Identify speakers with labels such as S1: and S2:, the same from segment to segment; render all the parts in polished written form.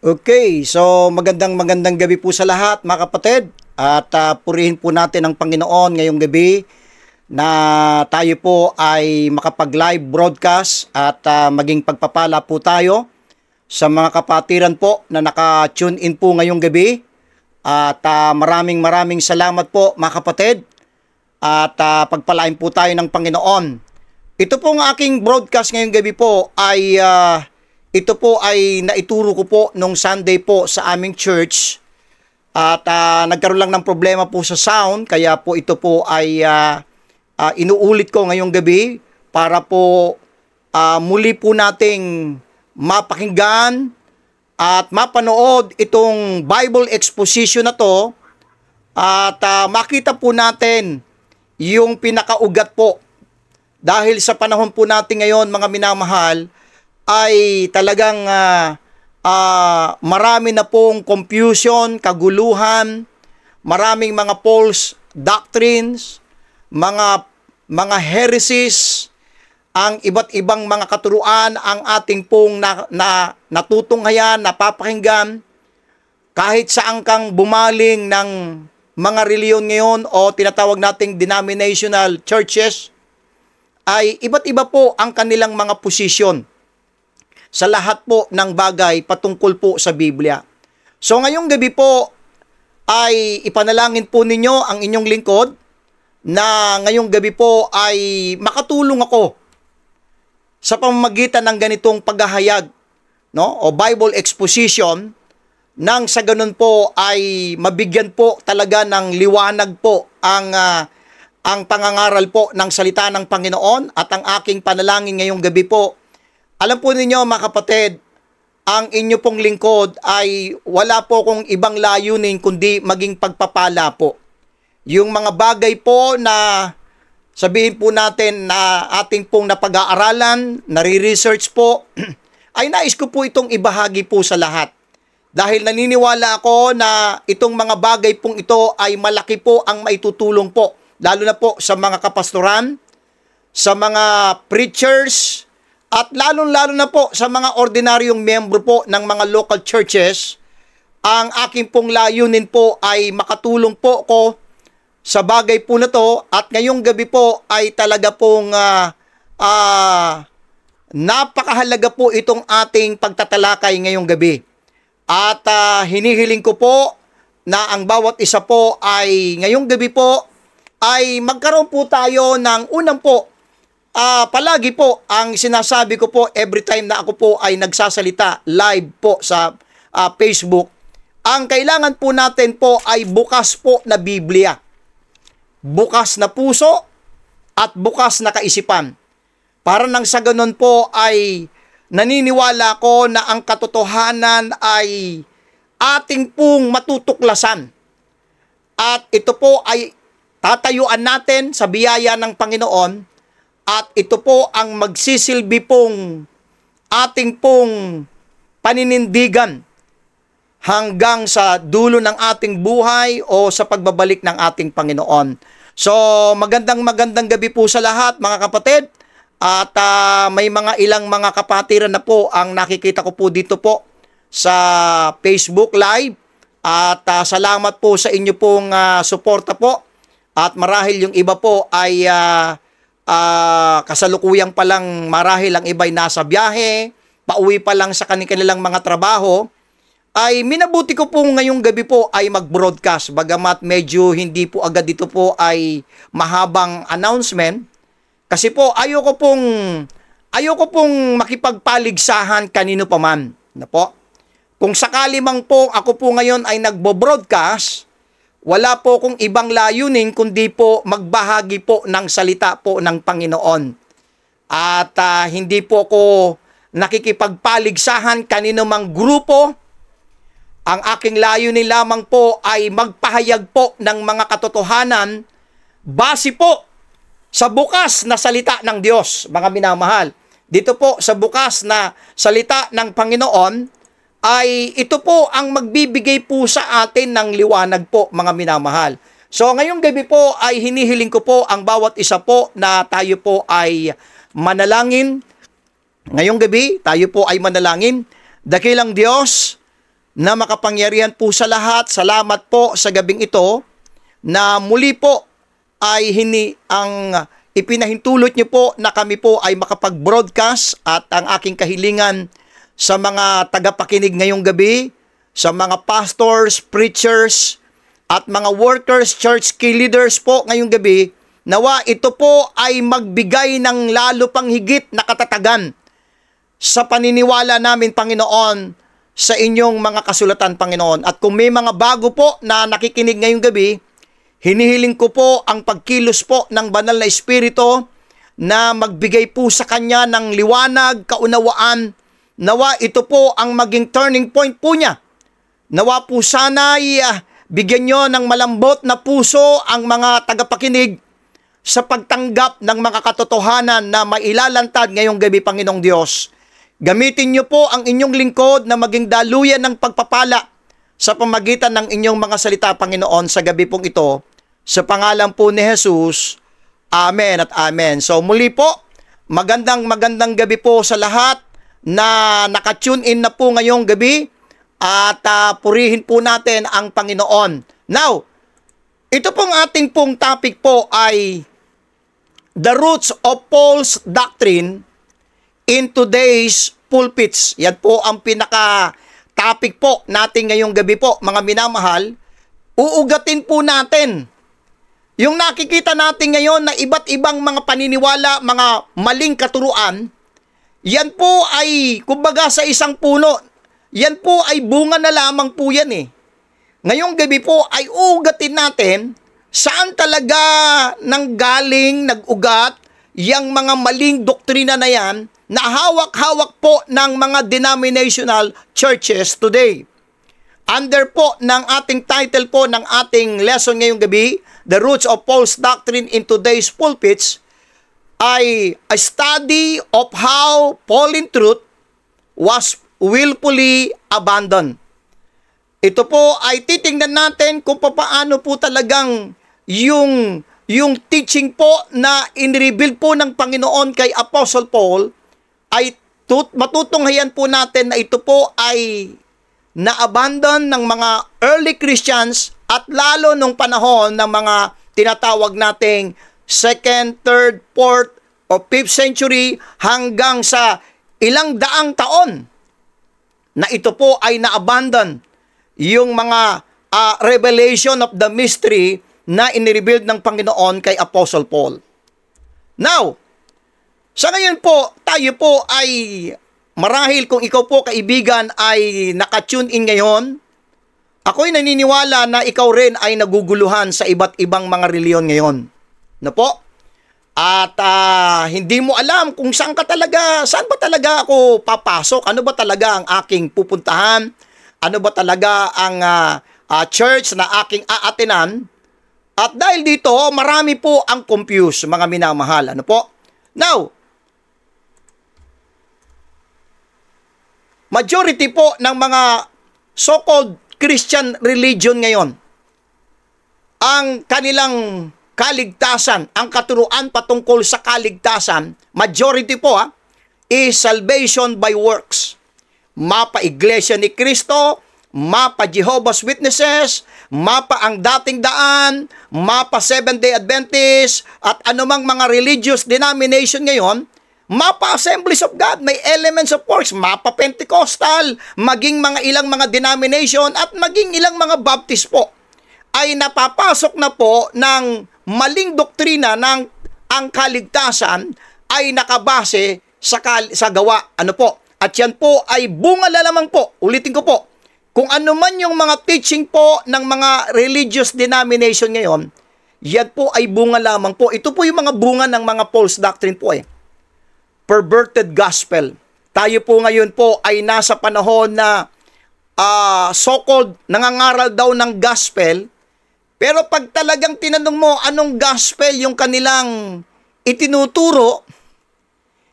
S1: Okay, so magandang gabi po sa lahat mga kapatid at purihin po natin ang Panginoon ngayong gabi na tayo po ay makapag-live broadcast at maging pagpapala po tayo sa mga kapatiran po na naka-tune in po ngayong gabi at maraming salamat po mga kapatid at pagpalain po tayo ng Panginoon. Ito pong aking broadcast ngayong gabi po ay ito po ay naituro ko po nung Sunday po sa aming church at nagkaroon lang ng problema po sa sound kaya po ito po ay inuulit ko ngayong gabi para po muli po nating mapakinggan at mapanood itong Bible exposition na to at makita po natin yung pinakaugat po dahil sa panahon po natin ngayon mga minamahal ay talagang marami na pong confusion, kaguluhan, maraming mga false doctrines, mga heresies, ang iba't ibang mga katuruan ang ating pong natutunghayan, napapakinggan. Kahit saan kang bumaling ng mga reliyon ngayon o tinatawag nating denominational churches, ay iba't iba po ang kanilang mga posisyon sa lahat po ng bagay patungkol po sa Biblia. So ngayong gabi po ay ipanalangin po ninyo ang inyong lingkod na ngayong gabi po ay makatulong ako sa pamamagitan ng ganitong paghahayag, no? O Bible exposition nang sa ganun po ay mabigyan po talaga ng liwanag po ang pangangaral po ng salita ng Panginoon at ang aking panalangin ngayong gabi po. Alam po ninyo mga kapatid, ang inyo pong lingkod ay wala po kong ibang layunin kundi maging pagpapala po. Yung mga bagay po na sabihin po natin na ating pong napag-aaralan, nare-research po, ay nais ko po itong ibahagi po sa lahat. Dahil naniniwala ako na itong mga bagay pong ito ay malaki po ang maitutulong po, lalo na po sa mga kapastoran, sa mga preachers, at lalo na po sa mga ordinaryong miyembro po ng mga local churches. Ang aking pong layunin po ay makatulong po ko sa bagay po na to at ngayong gabi po ay talaga pong napakahalaga po itong ating pagtatalakay ngayong gabi. At hinihiling ko po na ang bawat isa po ay ngayong gabi po ay magkaroon po tayo ng unang po palagi po ang sinasabi ko po every time na ako po ay nagsasalita live po sa Facebook, ang kailangan po natin po ay bukas po na Biblia. Bukas na puso at bukas na kaisipan. Para nang sa ganun po ay naniniwala ko na ang katotohanan ay ating pong matutuklasan. At ito po ay tatayuan natin sa biyaya ng Panginoon. At ito po ang magsisilbi pong ating pong paninindigan hanggang sa dulo ng ating buhay o sa pagbabalik ng ating Panginoon. So magandang gabi po sa lahat mga kapatid. At may mga ilang mga kapatiran na po ang nakikita ko po dito po sa Facebook Live. At salamat po sa inyo pong suporta po. At marahil yung iba po ay kasalukuyang pa lang marahil ang iba'y nasa biyahe, pauwi pa lang sa kanilang mga trabaho, ay minabuti ko po ngayong gabi po ay mag-broadcast. Bagamat medyo hindi po agad dito po ay mahabang announcement. Kasi po ayoko pong makipagpaligsahan kanino pa man. Na po? Kung sakali mang po ako po ngayon ay nagbo-broadcast, wala po kong ibang layunin kundi po magbahagi po ng salita po ng Panginoon. At hindi po ko nakikipagpaligsahan kanino mang grupo. Ang aking layunin lamang po ay magpahayag po ng mga katotohanan base po sa bukas na salita ng Diyos, mga minamahal. Dito po sa bukas na salita ng Panginoon, ay ito po ang magbibigay po sa atin ng liwanag po mga minamahal. So ngayong gabi po ay hinihiling ko po ang bawat isa po na tayo po ay manalangin. Ngayong gabi tayo po ay manalangin. Dakilang Diyos, na makapangyarihan po sa lahat, salamat po sa gabing ito na muli po ay ipinahintulot niyo po na kami po ay makapag-broadcast at ang aking kahilingan sa mga tagapakinig ngayong gabi, sa mga pastors, preachers, at mga workers, church key leaders po ngayong gabi, nawa ito po ay magbigay ng lalo pang higit na katatagan sa paniniwala namin, Panginoon, sa inyong mga kasulatan, Panginoon. At kung may mga bago po na nakikinig ngayong gabi, hinihiling ko po ang pagkilos po ng banal na Espiritu na magbigay po sa kanya ng liwanag, kaunawaan. Nawa ito po ang maging turning point po niya. Nawa po sana'y bigyan nyo ng malambot na puso ang mga tagapakinig sa pagtanggap ng mga katotohanan na mailalantad ngayong gabi, Panginoong Diyos. Gamitin nyo po ang inyong lingkod na maging daluyan ng pagpapala sa pamagitan ng inyong mga salita, Panginoon, sa gabi pong ito. Sa pangalan po ni Jesus, Amen at Amen. So muli po, magandang gabi po sa lahat na nakatune in na po ngayong gabi at purihin po natin ang Panginoon. Now, ito pong ating pong topic po ay the roots of false doctrine in today's pulpits. Yan po ang pinaka-topic po natin ngayong gabi po, mga minamahal. Uugatin po natin yung nakikita natin ngayon na iba't ibang mga paniniwala, mga maling katuruan. Yan po ay, kumbaga sa isang puno, yan po ay bunga na lamang po yan eh. Ngayong gabi po ay uugatin natin saan talaga nanggaling, nag-ugat, yung mga maling doktrina na yan, na hawak-hawak po ng mga denominational churches today. Under po ng ating title po ng ating lesson ngayong gabi, The Roots of False Doctrine in Today's Pulpits, ay a study of how fallen truth was willfully abandoned. Ito po ay titingnan natin kung paano po talagang yung teaching po na in-reveal po ng Panginoon kay Apostle Paul ay matutunghayan po natin na ito po ay na-abandon ng mga early Christians at lalo nung panahon ng mga tinatawag nating 2nd, 3rd, 4th, o 5th century hanggang sa ilang daang taon na ito po ay na-abandon yung mga revelation of the mystery na inirevealed ng Panginoon kay Apostle Paul. Now, sa ngayon po, tayo po ay marahil kung ikaw po kaibigan ay nakatune in ngayon, ako'y naniniwala na ikaw rin ay naguguluhan sa iba't ibang mga reliyon ngayon. Na po? At hindi mo alam kung saan ba talaga ako papasok, ano ba talaga ang aking pupuntahan, ano ba talaga ang church na aking aatinan. At dahil dito, marami po ang confused, mga minamahal. Ano po? Now, majority po ng mga so-called Christian religion ngayon, ang kanilang kaligtasan, ang katuruan patungkol sa kaligtasan, majority po is salvation by works. Mapa Iglesia ni Cristo, mapa Jehovah's Witnesses, mapa ang dating daan, mapa Seventh-day Adventist, at anumang mga religious denomination ngayon, mapa Assemblies of God, may elements of works, mapa Pentecostal, maging mga ilang mga denomination, at maging ilang mga Baptist po, ay napapasok na po ng maling doktrina ng ang kaligtasan ay nakabase sa gawa. Ano po? At yan po ay bunga lamang po. Ulitin ko po. Kung ano man yung mga teaching po ng mga religious denomination ngayon, yan po ay bunga lamang po. Ito po yung mga bunga ng mga false doctrine po eh. Perverted gospel. Tayo po ngayon po ay nasa panahon na so-called nangangaral daw ng gospel. Pero pag talagang tinanong mo anong gospel yung kanilang itinuturo,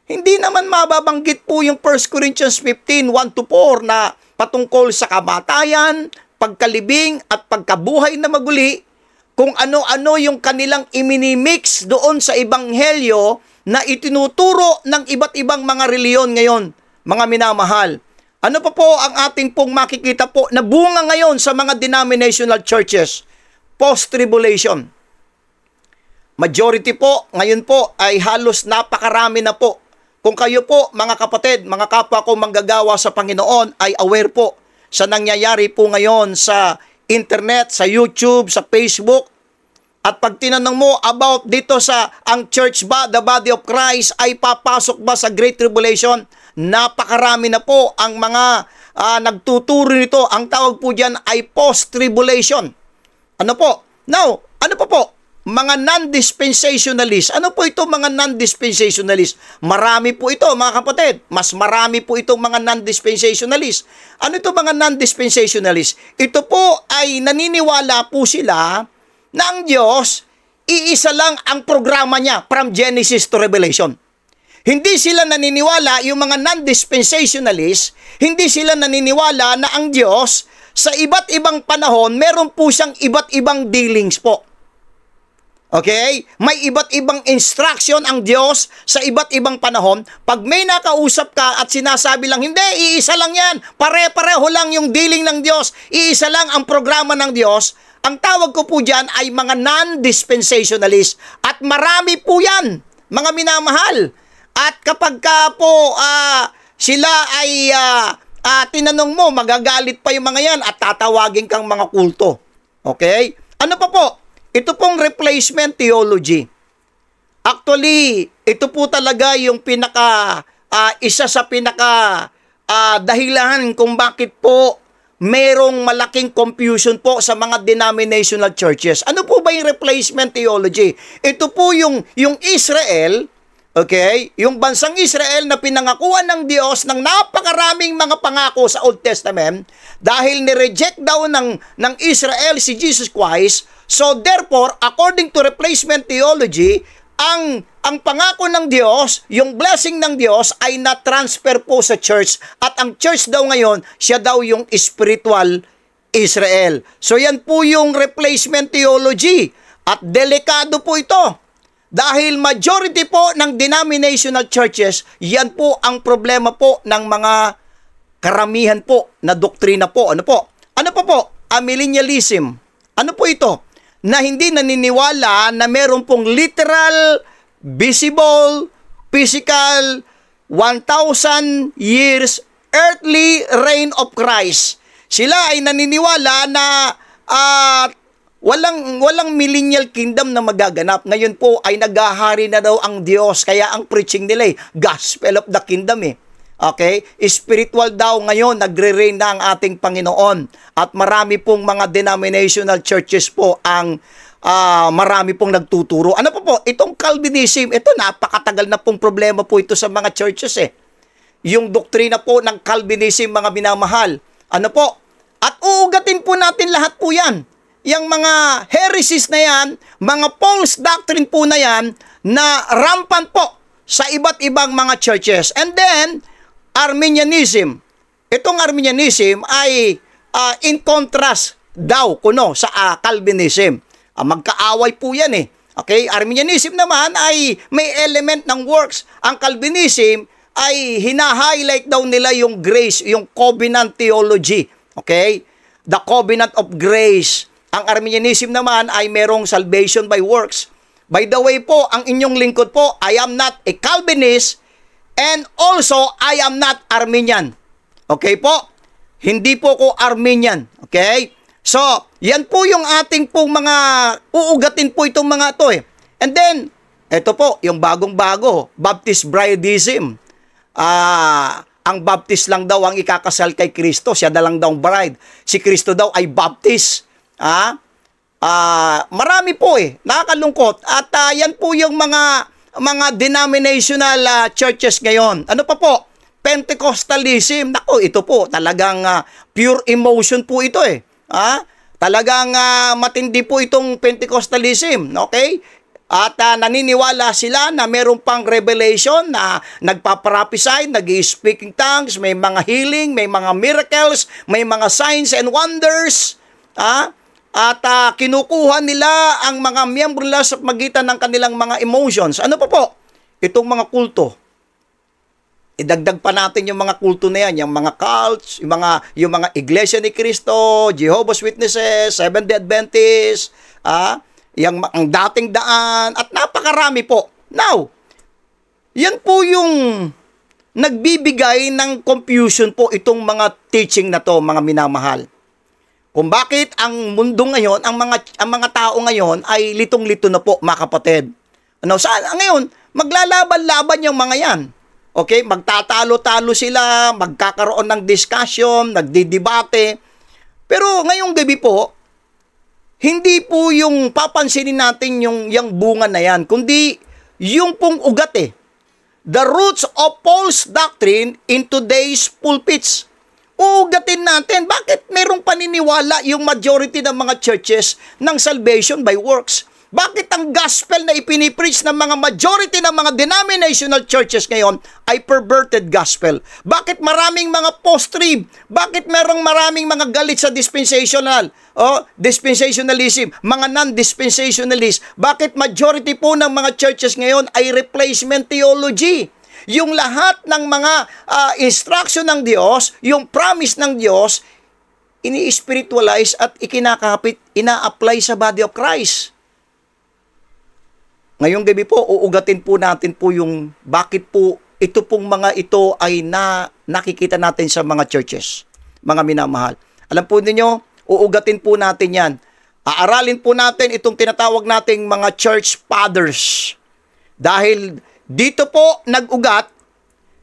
S1: hindi naman mababanggit po yung 1 Corinthians 15, 1-4 na patungkol sa kamatayan, pagkalibing at pagkabuhay na maguli, kung ano-ano yung kanilang iminimix doon sa ebanghelyo na itinuturo ng iba't ibang mga reliyon ngayon, mga minamahal. Ano pa po ang ating pong makikita po na bunga ngayon sa mga denominational churches? Post-tribulation. Majority po, ngayon po ay halos napakarami na po. Kung kayo po, mga kapatid, mga kapwa ko manggagawa sa Panginoon, ay aware po sa nangyayari po ngayon sa internet, sa YouTube, sa Facebook. At pag tinanong mo about dito sa ang church ba, the body of Christ, ay papasok ba sa Great Tribulation? Napakarami na po ang mga nagtuturo nito. Ang tawag po dyan ay post-tribulation. Ano po? Now, ano po? Mga non-dispensationalists. Ano po ito mga non-dispensationalists? Marami po ito mga kapatid. Mas marami po itong mga non-dispensationalists. Ano ito mga non-dispensationalists? Ito po ay naniniwala po sila na ang Diyos, iisa lang ang programa niya from Genesis to Revelation. Hindi sila naniniwala, yung mga non-dispensationalists, hindi sila naniniwala na ang Diyos sa iba't ibang panahon, meron po siyang iba't ibang dealings po. Okay? May iba't ibang instruction ang Diyos sa iba't ibang panahon. Pag may nakausap ka at sinasabi lang, hindi, iisa lang yan. Pare-pareho lang yung dealing ng Diyos. Iisa lang ang programa ng Diyos. Ang tawag ko po dyan ay mga non-dispensationalists. At marami po yan, mga minamahal. At kapag ka po sila ay tinanong mo, magagalit pa yung mga yan at tatawagin kang mga kulto. Okay? Ano pa po? Ito pong replacement theology. Actually, ito po talaga yung isa sa dahilan kung bakit po merong malaking confusion po sa mga denominational churches. Ano po ba yung replacement theology? Ito po yung Israel, okay? Yung bansang Israel na pinangakuan ng Diyos ng napakaraming mga pangako sa Old Testament dahil ni-reject daw ng Israel si Jesus Christ. So therefore, according to replacement theology, ang pangako ng Diyos, yung blessing ng Diyos ay na-transfer po sa church at ang church daw ngayon, siya daw yung spiritual Israel. So yan po yung replacement theology at delikado po ito. Dahil majority po ng denominational churches, yan po ang problema po ng mga karamihan po na doktrina po. Ano po? Ano po? Amillennialism. Ano po ito? Na hindi naniniwala na meron pong literal, visible, physical, 1,000 years earthly reign of Christ. Sila ay naniniwala na walang millennial kingdom na magaganap. Ngayon po ay naghahari na daw ang Diyos. Kaya ang preaching nila gospel of the kingdom Okay? Spiritual daw ngayon, nagre-reign na ang ating Panginoon. At marami pong mga denominational churches po ang marami pong nagtuturo. Ano po? Itong Calvinism, ito napakatagal na pong problema po ito sa mga churches Yung doktrina po ng Calvinism, mga minamahal. Ano po? At uugatin po natin lahat po yan. Yung mga heresies na yan, mga false doctrine po na yan, na rampant po sa iba't ibang mga churches. And then, Arminianism. Itong Arminianism ay in contrast daw sa Calvinism. Magkaaway po yan Okay? Arminianism naman ay may element ng works. Ang Calvinism ay hina-highlight daw nila yung grace, yung covenant theology. Okay? The covenant of grace. Ang Arminianism naman ay merong salvation by works. By the way po, ang inyong lingkod po, I am not a Calvinist and also I am not Arminian. Okay po? Hindi po ko Arminian. Okay? So, yan po yung ating pong mga uugatin po itong mga ito And then, ito po, yung bagong-bago, Baptist Brideism. Ang Baptist lang daw ang ikakasal kay Kristo. Siya na lang daw ang bride. Si Kristo daw ay Baptist. Marami po nakakalungkot. At yan po yung mga denominational churches ngayon. Ano pa po? Pentecostalism. Naku, ito po, talagang pure emotion po ito Talagang matindi po itong Pentecostalism. Okay? At naniniwala sila na meron pang revelation na nagpaprophesy, nag-speaking tongues, may mga healing, may mga miracles, may mga signs and wonders. At kinukuha nila ang mga miyembro nila sa magitan ng kanilang mga emotions. Ano pa po? Itong mga kulto. idagdag pa natin yung mga kulto na yan, yung mga cults, yung mga Iglesia ni Cristo, Jehovah's Witnesses, Seventh-day Adventists, ang dating daan, at napakarami po. Now, yan po yung nagbibigay ng confusion po itong mga teaching na to, mga minamahal. Kung bakit ang mundo ngayon, ang mga tao ngayon ay litong-lito na po, mga kapatid. Ngayon, maglalaban-laban yung mga yan. Okay, magtatalo-talo sila, magkakaroon ng discussion, nagdidebate. Pero ngayong gabi po, hindi po yung papansinin natin yung bunga na yan, kundi yung pong ugat The roots of false doctrine in today's pulpits. Uugatin natin, bakit merong paniniwala yung majority ng mga churches ng salvation by works? Bakit ang gospel na ipinipreach ng mga majority ng mga denominational churches ngayon ay perverted gospel? Bakit maraming mga post-trib? Bakit maraming mga galit sa dispensationalism, mga non-dispensationalist? Bakit majority po ng mga churches ngayon ay replacement theology? Yung lahat ng mga instruction ng Diyos, yung promise ng Diyos, ini-spiritualize at ikinakapit, ina-apply sa body of Christ. Ngayong gabi po, uugatin po natin po yung bakit po ito pong mga ito ay nakikita natin sa mga churches, mga minamahal. Alam po ninyo, uugatin po natin yan. Aaralin po natin itong tinatawag nating mga church fathers. Dahil dito po nag-ugat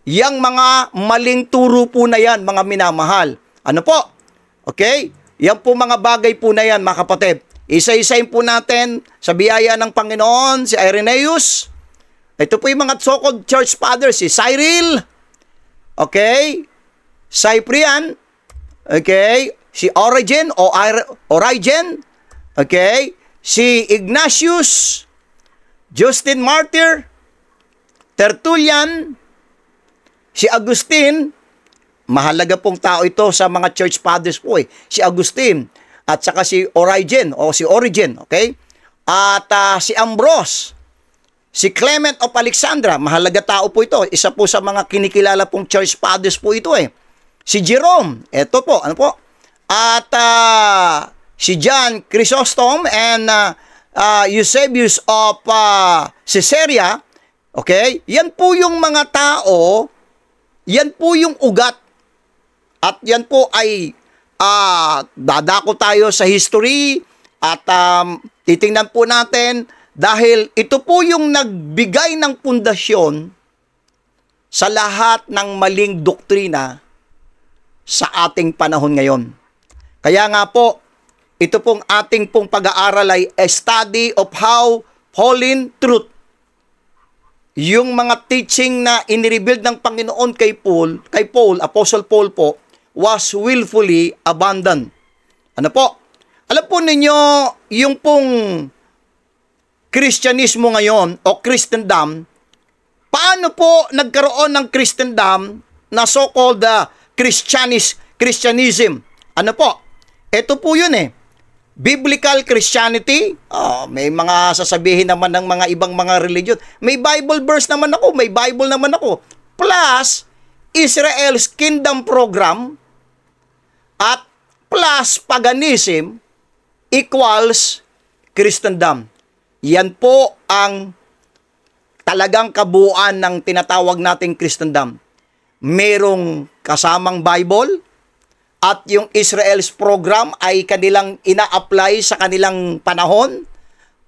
S1: yang mga maling turo po na yan, mga minamahal. Ano po? Okay? Yan po mga bagay po na yan, mga kapatid. Isa-isayin po natin sa biyaya ng Panginoon, si Irenaeus. Ito po yung mga so-called church fathers, si Cyril, okay, Cyprian, okay, si Origen, okay, si Ignatius, Justin Martyr, Tertullian, si Agustin. Mahalaga pong tao ito sa mga church fathers po si Agustin. At saka si Origen, okay? At si Ambrose, si Clement of Alexandria, mahalaga tao po ito. Isa po sa mga kinikilala pong church fathers po ito Si Jerome, ito po, ano po? At si John Chrysostom and Eusebius of Caesarea, okay? Yan po yung mga tao, yan po yung ugat. At yan po ay dadako tayo sa history at titingnan po natin dahil ito po yung nagbigay ng pundasyon sa lahat ng maling doktrina sa ating panahon ngayon. Kaya nga po, ito pong ating pong pag-aaral ay a study of how fallen truth, yung mga teaching na inirebuild ng Panginoon kay Paul, Apostle Paul po, was willfully abandoned. Ano po? Alam po ninyo, yung pong Kristyanismo ngayon o Christendom, paano po nagkaroon ng Christendom na so-called Christianism? Ano po? Ito po yun Biblical Christianity, may mga sasabihin naman ng mga ibang mga religion. May Bible verse naman ako, may Bible naman ako. Plus, Israel's kingdom program at plus paganism equals Christendom. Yan po ang talagang kabuuan ng tinatawag nating Christendom. Merong kasamang Bible at yung Israel's program ay kanilang ina-apply sa kanilang panahon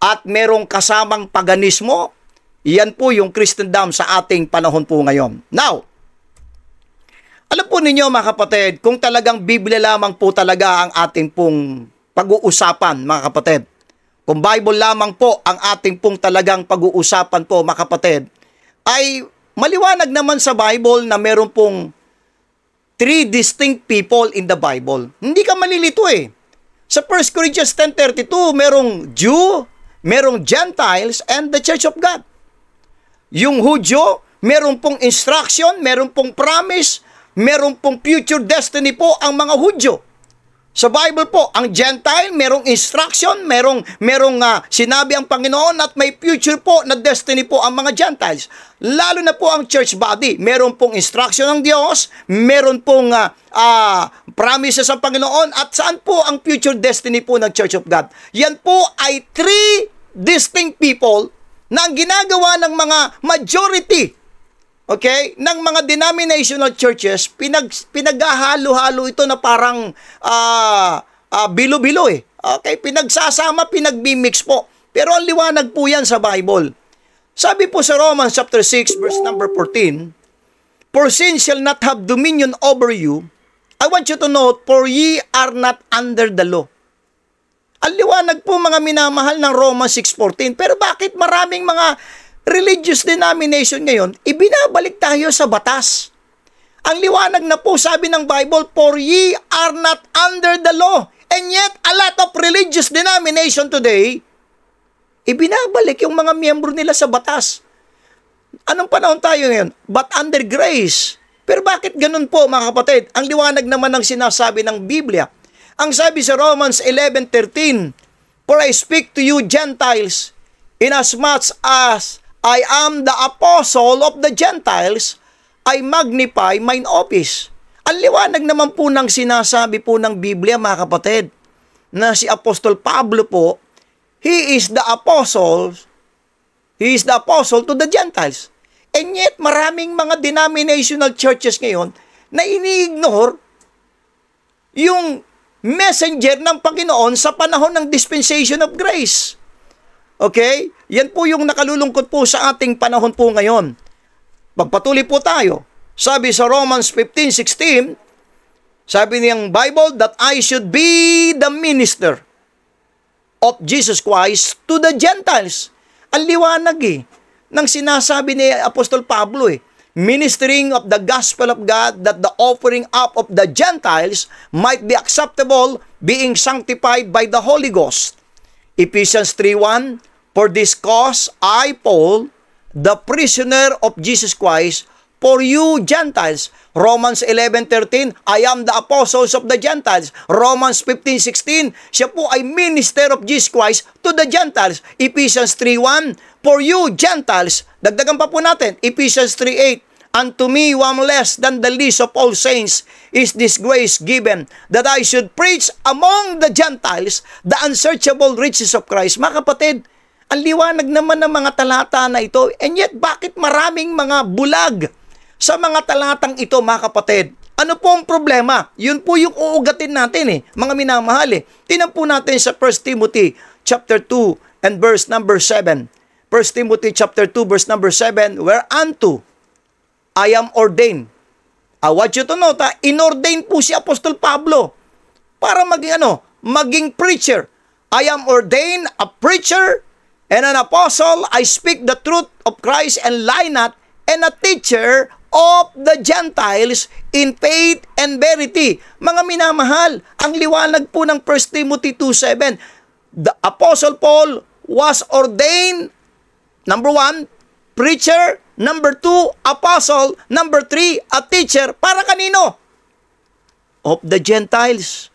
S1: at merong kasamang paganismo. Yan po yung Christendom sa ating panahon po ngayon. Now, alam po ninyo mga kapatid, kung talagang Biblia lamang po talaga ang ating pong pag-uusapan mga kapatid, kung Bible lamang po ang ating pong talagang pag-uusapan po mga kapatid, ay maliwanag naman sa Bible na meron pong 3 distinct people in the Bible. Hindi ka malilito Sa 1 Corinthians 10:32, merong Jew, merong Gentiles, and the Church of God. Yung Hudyo, meron pong instruction, meron pong promise, meron pong future destiny po ang mga Hudyo. Sa Bible po, ang Gentile, merong instruction, merong sinabi ang Panginoon at may future po na destiny po ang mga Gentiles. Lalo na po ang church body. Meron pong instruction ng Diyos, meron pong promises ng Panginoon, at saan po ang future destiny po ng Church of God. Yan po ay three distinct people na ang ginagawa ng mga majority, okay, ng mga denominational churches, pinaghahalo-halo ito na parang bilo-bilo eh. Okay, pinagsasama, pinagmimix po. Pero ang liwanag po yan sa Bible. Sabi po sa Romans chapter 6 verse number 14, "For sin shall not have dominion over you. I want you to note, for ye are not under the law." Ang liwanag po mga minamahal ng Romans 6:14. Pero bakit maraming mga religious denomination ngayon, ibinabalik tayo sa batas? Ang liwanag na po sabi ng Bible, "For ye are not under the law." And yet, a lot of religious denomination today, ibinabalik yung mga miyembro nila sa batas. Anong panahon tayo ngayon? But under grace. Pero bakit ganun po mga kapatid? Ang liwanag naman ng sinasabi ng Biblia. Ang sabi sa Romans 11:13, "For I speak to you Gentiles, inasmuch as I am the apostle of the Gentiles, I magnify mine office." Ang liwanag naman po ng sinasabi po ng Biblia mga kapatid, na si Apostol Pablo po, he is the apostle to the Gentiles. And yet, maraming mga denominational churches ngayon na ini-ignore yung messenger ng Panginoon sa panahon ng dispensation of grace. Okay? Yan po yung nakalulungkot po sa ating panahon po ngayon. Pagpatuloy po tayo. Sabi sa Romans 15:16, sabi niyang Bible, "That I should be the minister of Jesus Christ to the Gentiles." Ang liwanag ng sinasabi ni Apostol Pablo "Ministering of the gospel of God, that the offering up of the Gentiles might be acceptable, being sanctified by the Holy Ghost." Ephesians 3:1, "For this cause I, Paul, the prisoner of Jesus Christ, for you Gentiles." Romans 11:13, "I am the apostles of the Gentiles." Romans 15:16, siya po ay minister of Jesus Christ to the Gentiles. Ephesians 3:1, "For you Gentiles." Dagdagan pa po natin, Ephesians 3:8, "Unto me one less than the least of all saints is this grace given, that I should preach among the Gentiles the unsearchable riches of Christ." Mga kapatid, ang liwanag naman ng mga talata na ito, and yet bakit maraming mga bulag sa mga talatang ito mga kapatid? Ano po ang problema? Yun po yung uugatin natin mga minamahal Tingnan po natin sa 1 Timothy chapter 2 and verse number 7. 1 Timothy chapter 2 verse number 7, "Whereunto I am ordained." I want you to note, inordain po si Apostol Pablo para maging preacher. "I am ordained a preacher and an apostle. I speak the truth of Christ and lie not, and a teacher of the Gentiles in faith and verity." Mga minamahal, ang liwanag po ng 1 Timothy 2:7, the Apostle Paul was ordained, number 1, preacher, number 2, apostle, number 3, a teacher. Para kanino? Of the Gentiles.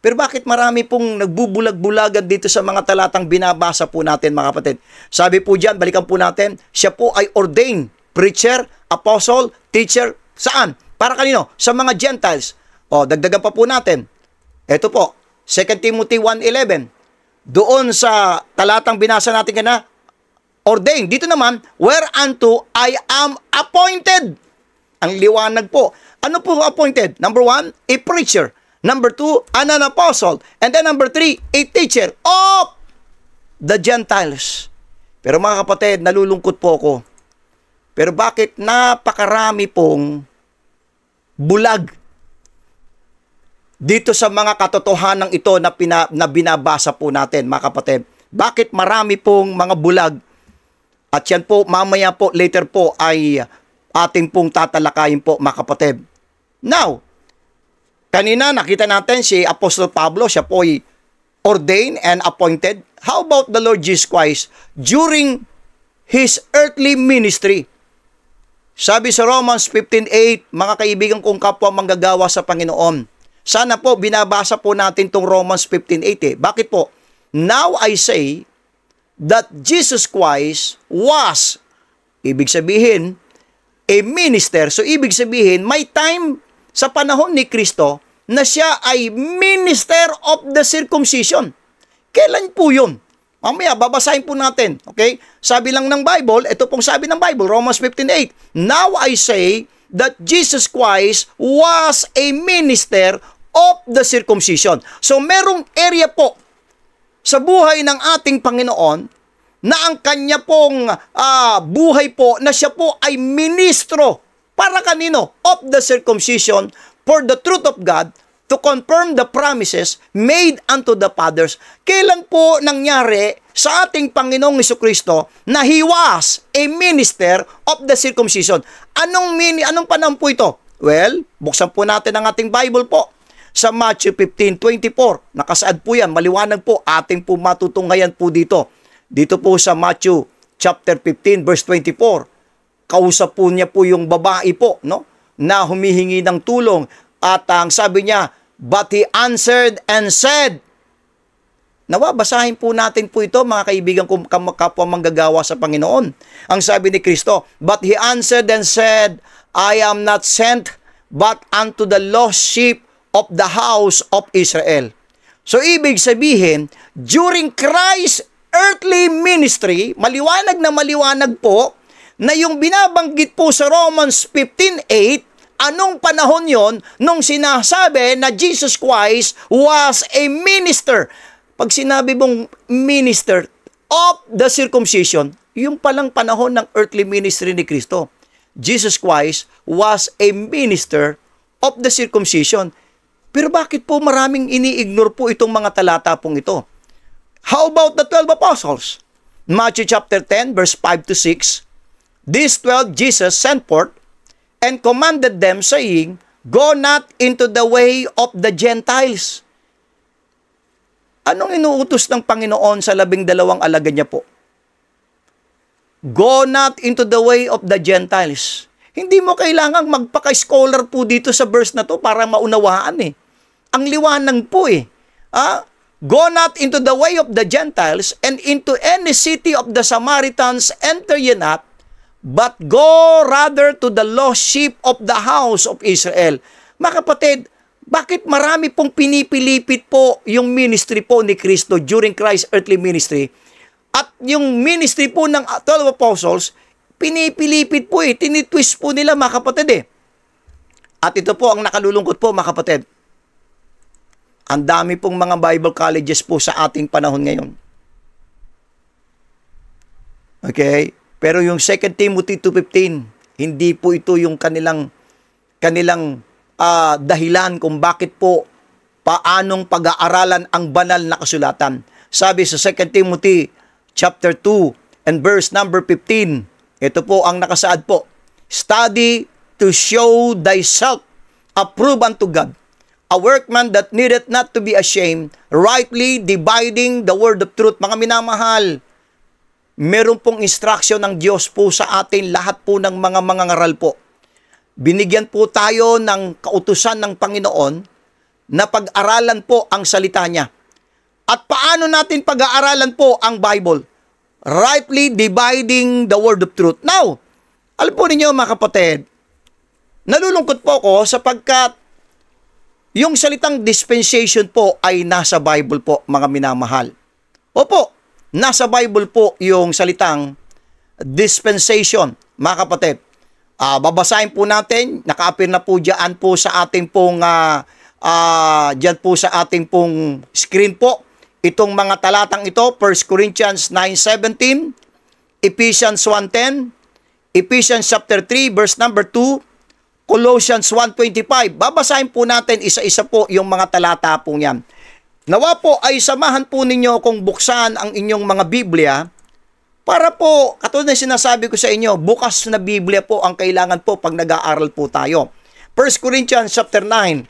S1: Pero bakit marami pong nagbubulag-bulagan dito sa mga talatang binabasa po natin mga kapatid? Sabi po dyan, balikan po natin, siya po ay ordained preacher, apostle, teacher. Saan? Para kanino? Sa mga Gentiles. Dagdagan pa po natin. Ito po, 2 Timothy 1:11. Doon sa talatang binasa natin kana, ordained. Dito naman, "Whereunto I am appointed." Ang liwanag po. Ano po appointed? Number 1, a preacher. Number 2, an apostle. And then number 3, a teacher of the Gentiles. Pero mga kapatid, nalulungkot po ako. Pero bakit napakarami pong bulag dito sa mga katotohanan ito na binabasa po natin, mga kapatid? Bakit marami pong mga bulag? At yan po, mamaya po, later po, ay ating pong tatalakayin po, mga kapatid. Now, kanina nakita natin si Apostol Pablo, siya po ay ordained and appointed. How about the Lord Jesus Christ during His earthly ministry? Sabi sa Romans 15:8, mga kaibigan kong kapwa manggagawa sa Panginoon, Sana po binabasa po natin tong Romans 15:8 eh. Bakit po? Now I say that Jesus Christ was, ibig sabihin, a minister. So ibig sabihin, may time sa panahon ni Kristo na siya ay minister of the circumcision. Kailan po yun? Mamaya, babasahin po natin. Okay? Sabi lang ng Bible, ito pong sabi ng Bible, Romans 15:8. Now I say that Jesus Christ was a minister of the circumcision. So merong area po sa buhay ng ating Panginoon na ang kanya pong buhay po na siya po ay ministro para kanino? Of the circumcision for the truth of God to confirm the promises made unto the fathers. Kailan po nangyari sa ating Panginoong Jesucristo na He was a minister of the circumcision? Anong panahon po ito? Well, buksan po natin ang ating Bible po. Sa Matthew 15:24, nakasaad po yan, maliwanag po, ating po matutunghayan po dito. Dito po sa Matthew chapter 15 verse 24, kausap po niya po yung babae po, no, na humihingi ng tulong. At ang sabi niya, but he answered and said, nawa, basahin po natin po ito mga kaibigan kong kapwa manggagawa sa Panginoon. Ang sabi ni Kristo, but he answered and said, I am not sent but unto the lost sheep of the house of Israel. So ibig sabihin, during Christ's earthly ministry, maliwanag na maliwanag po na yung binabanggit po sa Romans 15:8, anong panahon yon nung sinasabi na Jesus Christ was a minister? Pag sinabi mong minister of the circumcision, yung palang panahon ng earthly ministry ni Kristo. Jesus Christ was a minister of the circumcision. Pero bakit po maraming ini-ignore po itong mga talata pong ito? How about the 12 apostles? Matthew chapter 10 verse 5 to 6. These 12 Jesus sent forth and commanded them saying, go not into the way of the Gentiles. Anong inuutos ng Panginoon sa 12 alagad niya po? Go not into the way of the Gentiles. Hindi mo kailangang magpaka-scholar po dito sa verse na to para maunawaan eh. Ang liwanag po eh. Go not into the way of the Gentiles and into any city of the Samaritans enter ye not, but go rather to the lost sheep of the house of Israel. Mga kapatid, bakit marami pong pinipilipit po yung ministry po ni Kristo during Christ's earthly ministry? At yung ministry po ng 12 apostles, pinipilipit po eh, tinitwist po nila mga kapatid eh. At ito po ang nakalulungkot po mga kapatid. Ang dami pong mga Bible colleges po sa ating panahon ngayon. Okay? Pero yung 2 Timothy 2:15, hindi po ito yung kanilang dahilan kung bakit po paanong pag-aaralan ang banal na kasulatan. Sabi sa 2 Timothy chapter 2 and verse number 15, ito po ang nakasaad po. Study to show thyself approved unto God, a workman that needeth not to be ashamed, rightly dividing the word of truth. Mga minamahal, meron pong instruction ng Diyos po sa atin, lahat po ng mga mangangaral po. Binigyan po tayo ng kautusan ng Panginoon na pag-aralan po ang salita niya. At paano natin pag-aaralan po ang Bible? Rightly dividing the word of truth. Now, alam po ninyo mga kapatid, nalulungkot po ako sapagkat yung salitang dispensation po ay nasa Bible po, mga minamahal. Opo, nasa Bible po yung salitang dispensation, mga kapatid. Babasahin po natin, naka-appear na po dyan po sa ating pong dyan po sa ating pong screen po. Itong mga talatang ito, 1 Corinthians 9:17, Ephesians 1:10, Ephesians chapter 3 verse number 2, Colossians 1:25. Babasahin po natin isa-isa po yung mga talata po yan. Nawa po ay samahan po ninyo kung buksan ang inyong mga Biblia para po, katulad ng sinasabi ko sa inyo, bukas na Biblia po ang kailangan po pag nag-aaral po tayo. 1 Corinthians chapter 9.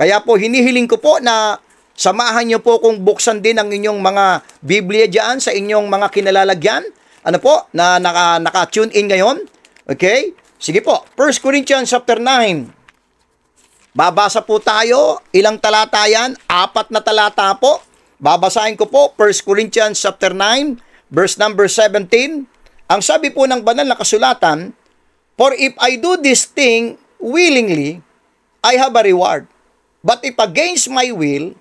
S1: Kaya po hinihiling ko po na samahan niyo po kung buksan din ang inyong mga Biblia diyan sa inyong mga kinalalagyan. Ano po? Na naka-tune in ngayon. Okay? Sige po. 1 Corinthians chapter 9. Babasa po tayo, ilang talata yan? 4 na talata po. Babasahin ko po, 1 Corinthians chapter 9, verse number 17. Ang sabi po ng banal na kasulatan, "For if I do this thing willingly, I have a reward. But if against my will,"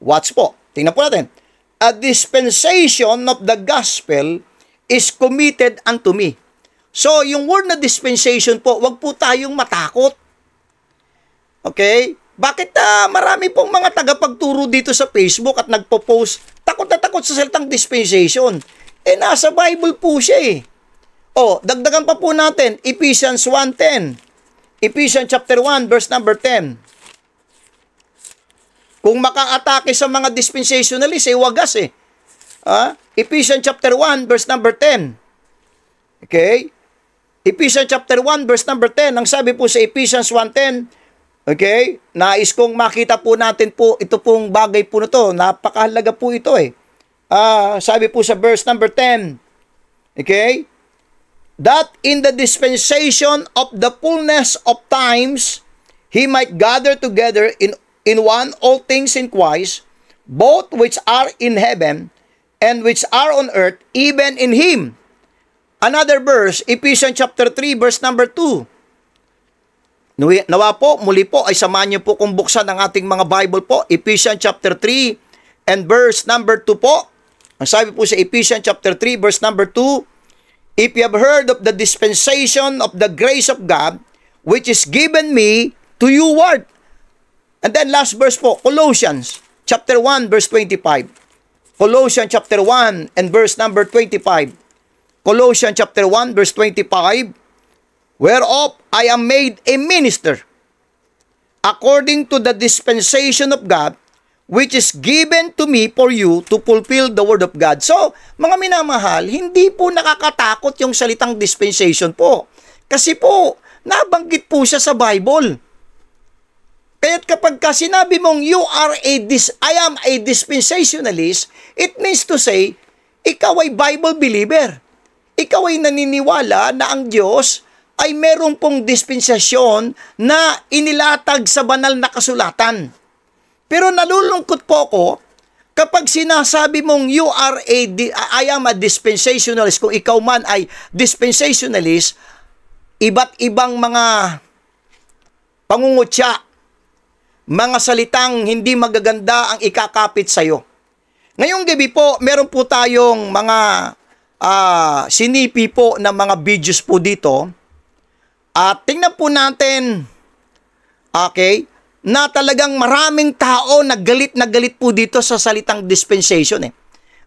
S1: watch po, tingnan po natin, "a dispensation of the gospel is committed unto me." So, yung word na dispensation po, wag po tayong matakot. Okay? Bakit marami pong mga tagapagturo dito sa Facebook at nagpo-post, takot na takot sa salitang dispensation? Nasa Bible po siya eh. Dagdagan pa po natin, Ephesians 1:10. Ephesians chapter 1, verse number 10. Kung maka-atake sa mga dispensationalist, wagas eh. Ephesians chapter 1, verse number 10. Okay? Ephesians chapter 1, verse number 10. Ang sabi po sa Ephesians 1:10, okay? Nais kong makita po natin po ito pong bagay po na to. Napakahalaga po ito eh. Sabi po sa verse number 10, okay? That in the dispensation of the fullness of times, He might gather together in one all things in Christ, both which are in heaven and which are on earth, even in Him. Another verse, Ephesians chapter 3, verse number 2. Nawa po, muli po, ay samahan niyo po kung buksan ang ating mga Bible po. Ephesians chapter 3 and verse number 2 po. Ang sabi po sa Ephesians chapter 3, verse number 2, "If you have heard of the dispensation of the grace of God, which is given me to you ward." And then last verse po, Colossians chapter 1, verse 25. Colossians chapter 1 and verse number 25. Colossians chapter 1, verse 25. "Whereof I am made a minister, according to the dispensation of God, which is given to me for you to fulfill the word of God." So, mga minamahal, hindi po nakakatakot yung salitang dispensation po. Kasi po, nabanggit po siya sa Bible. Kaya't kapag sinabi mong I am a dispensationalist, it means to say, ikaw ay Bible believer. Ikaw ay naniniwala na ang Diyos ay meron pong dispensasyon na inilatag sa banal na kasulatan. Pero nalulungkot po ako kapag sinasabi mong I am a dispensationalist, kung ikaw man ay dispensationalist, iba't ibang mga pangungutya, mga salitang hindi magaganda ang ikakapit sa'yo. Ngayong gabi po, meron po tayong mga sinipi po na mga videos po dito. At tingnan po natin, okay, na talagang maraming tao na galit po dito sa salitang dispensation eh.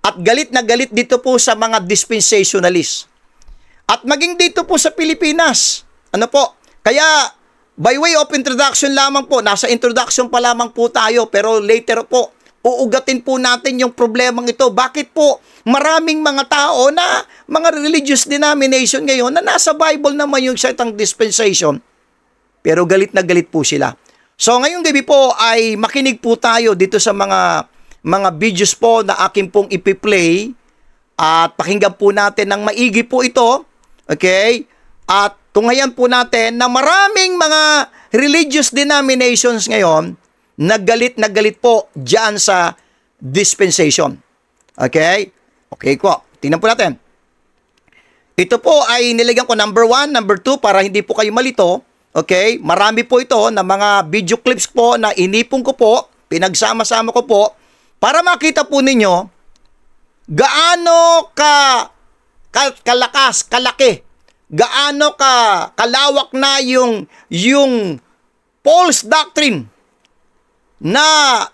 S1: At galit na galit dito po sa mga dispensationalists. At maging dito po sa Pilipinas. Ano po? Kaya, by way of introduction lamang po, nasa introduction pa lamang po tayo, pero later po, uugatin po natin yung problemang ito. Bakit po maraming mga tao na mga religious denomination ngayon na nasa Bible naman yung salitang dispensation, pero galit na galit po sila. So ngayong gabi po ay makinig po tayo dito sa mga videos po na akin pong ipi-play at pakinggan po natin ng maigi po ito. Okay? At tunghayan po natin na maraming mga religious denominations ngayon naggalit po dyan sa dispensation. Okay? Okay po. Tingnan po natin. Ito po ay nilagyan ko number 1, number 2 para hindi po kayo malito. Okay? Marami po ito na mga video clips po na inipon ko po, pinagsama-sama ko po, para makita po ninyo gaano kalaki, gaano kalawak na yung false doctrine na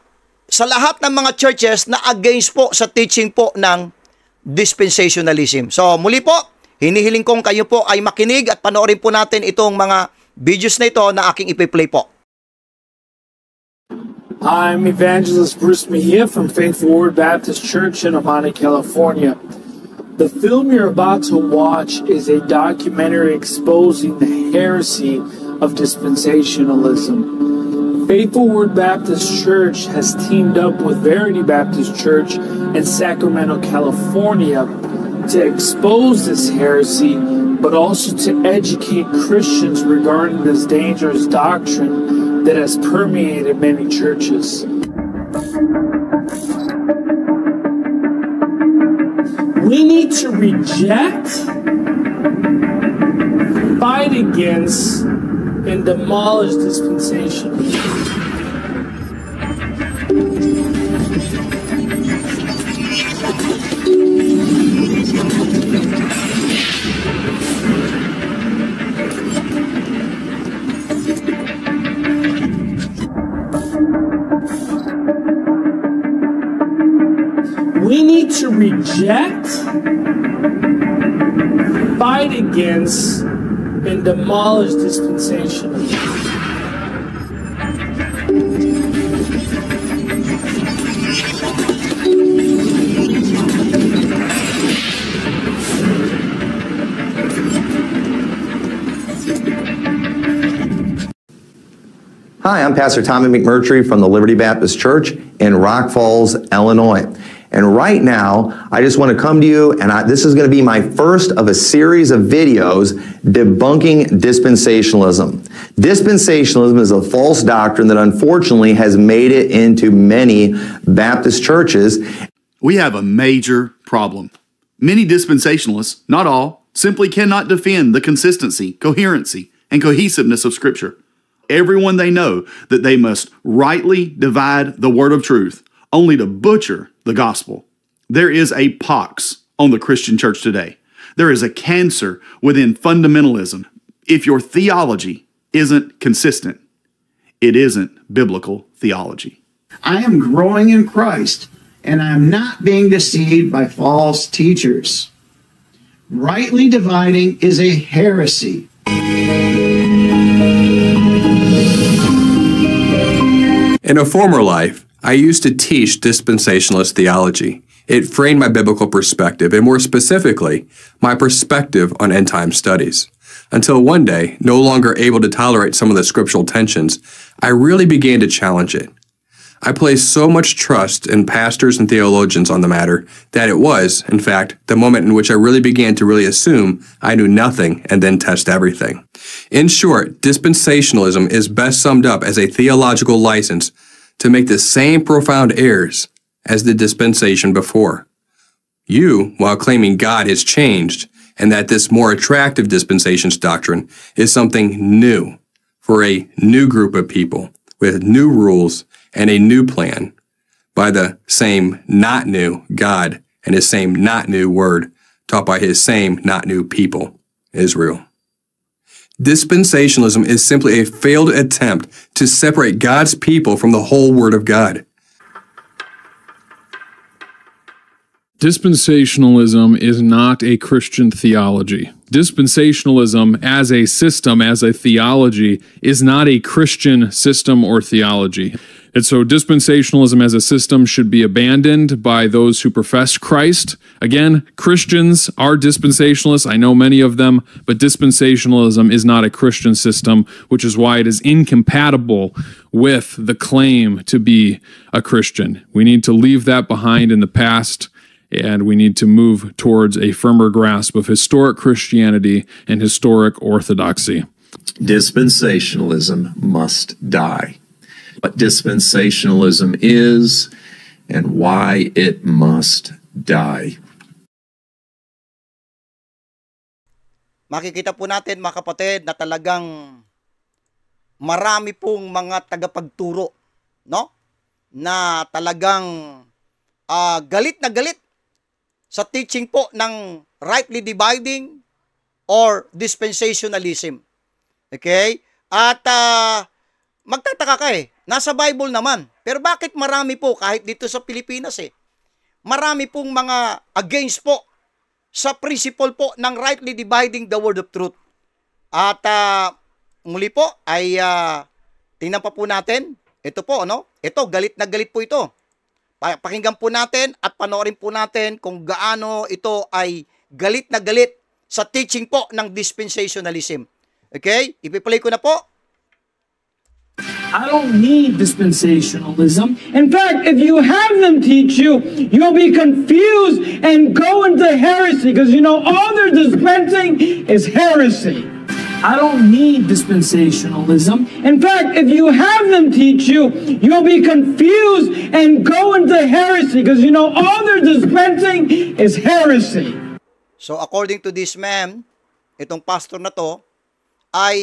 S1: sa lahat ng mga churches na against po sa teaching po ng dispensationalism. So muli po, hinihiling kong kayo po ay makinig at panoorin po natin itong mga videos na ito na aking ipi-play po.
S2: I'm Evangelist Bruce Mejia from Faithful Word Baptist Church in Amani, California. The film you're about to watch is a documentary exposing the heresy of dispensationalism. Faithful Word Baptist Church has teamed up with Verity Baptist Church in Sacramento, California to expose this heresy, but also to educate Christians regarding this dangerous doctrine that has permeated many churches. We need to reject, fight against, and demolish dispensationalism. We need to reject, fight against, and demolish dispensationalism.
S3: Hi, I'm Pastor Tommy McMurtry from the Liberty Baptist Church in Rock Falls, Illinois. And right now, I just want to come to you, and this is going to be my first of a series of videos debunking dispensationalism. Dispensationalism is a false doctrine that unfortunately has made it into many Baptist churches.
S4: We have a major problem. Many dispensationalists, not all, simply cannot defend the consistency, coherency, and cohesiveness of Scripture. Everyone they know that they must rightly divide the word of truth, only to butcher the gospel. There is a pox on the Christian church today. There is a cancer within fundamentalism. If your theology isn't consistent, it isn't biblical theology.
S5: I am growing in Christ, and I am not being deceived by false teachers. Rightly dividing is a heresy.
S6: In a former life, I used to teach dispensationalist theology. It framed my biblical perspective, and more specifically, my perspective on end-time studies. Until one day, no longer able to tolerate some of the scriptural tensions, I really began to challenge it. I placed so much trust in pastors and theologians on the matter that it was, in fact, the moment in which I really began to really assume I knew nothing and then test everything. In short, dispensationalism is best summed up as a theological license to make the same profound errors as the dispensation before. You, while claiming God has changed and that this more attractive dispensations doctrine is something new for a new group of people with new rules and a new plan by the same not new God and his same not new word taught by his same not new people, Israel. Dispensationalism is simply a failed attempt to separate God's people from the whole Word of God.
S7: Dispensationalism is not a Christian theology. Dispensationalism as a system, as a theology, is not a Christian system or theology. And so dispensationalism as a system should be abandoned by those who profess Christ. Again, Christians are dispensationalists. I know many of them, but dispensationalism is not a Christian system, which is why it is incompatible with the claim to be a Christian. We need to leave that behind in the past, and we need to move towards a firmer grasp of historic Christianity and historic orthodoxy.
S8: Dispensationalism must die. What dispensationalism is and why it must die.
S1: Makikita po natin mga kapatid na talagang marami pong mga tagapagturo, no? Na talagang galit na galit sa teaching po ng rightly dividing or dispensationalism. Okay? At magtataka ka nasa Bible naman. Pero bakit marami po, kahit dito sa Pilipinas marami pong mga against po sa principle po ng rightly dividing the word of truth. At muli po ay tingnan pa po natin. Ito po, ito, galit na galit po ito. Pakinggan po natin at panoorin po natin kung gaano ito ay galit na galit sa teaching po ng dispensationalism. Okay? Ipi-play ko na po.
S2: I don't need dispensationalism. In fact, if you have them teach you, you'll be confused and go into heresy because all they're dispensing is heresy. I don't need dispensationalism. In fact, if you have them teach you, you'll be confused and go into heresy because you know all they're dispensing is heresy.
S1: So according to this man, itong pastor na to ay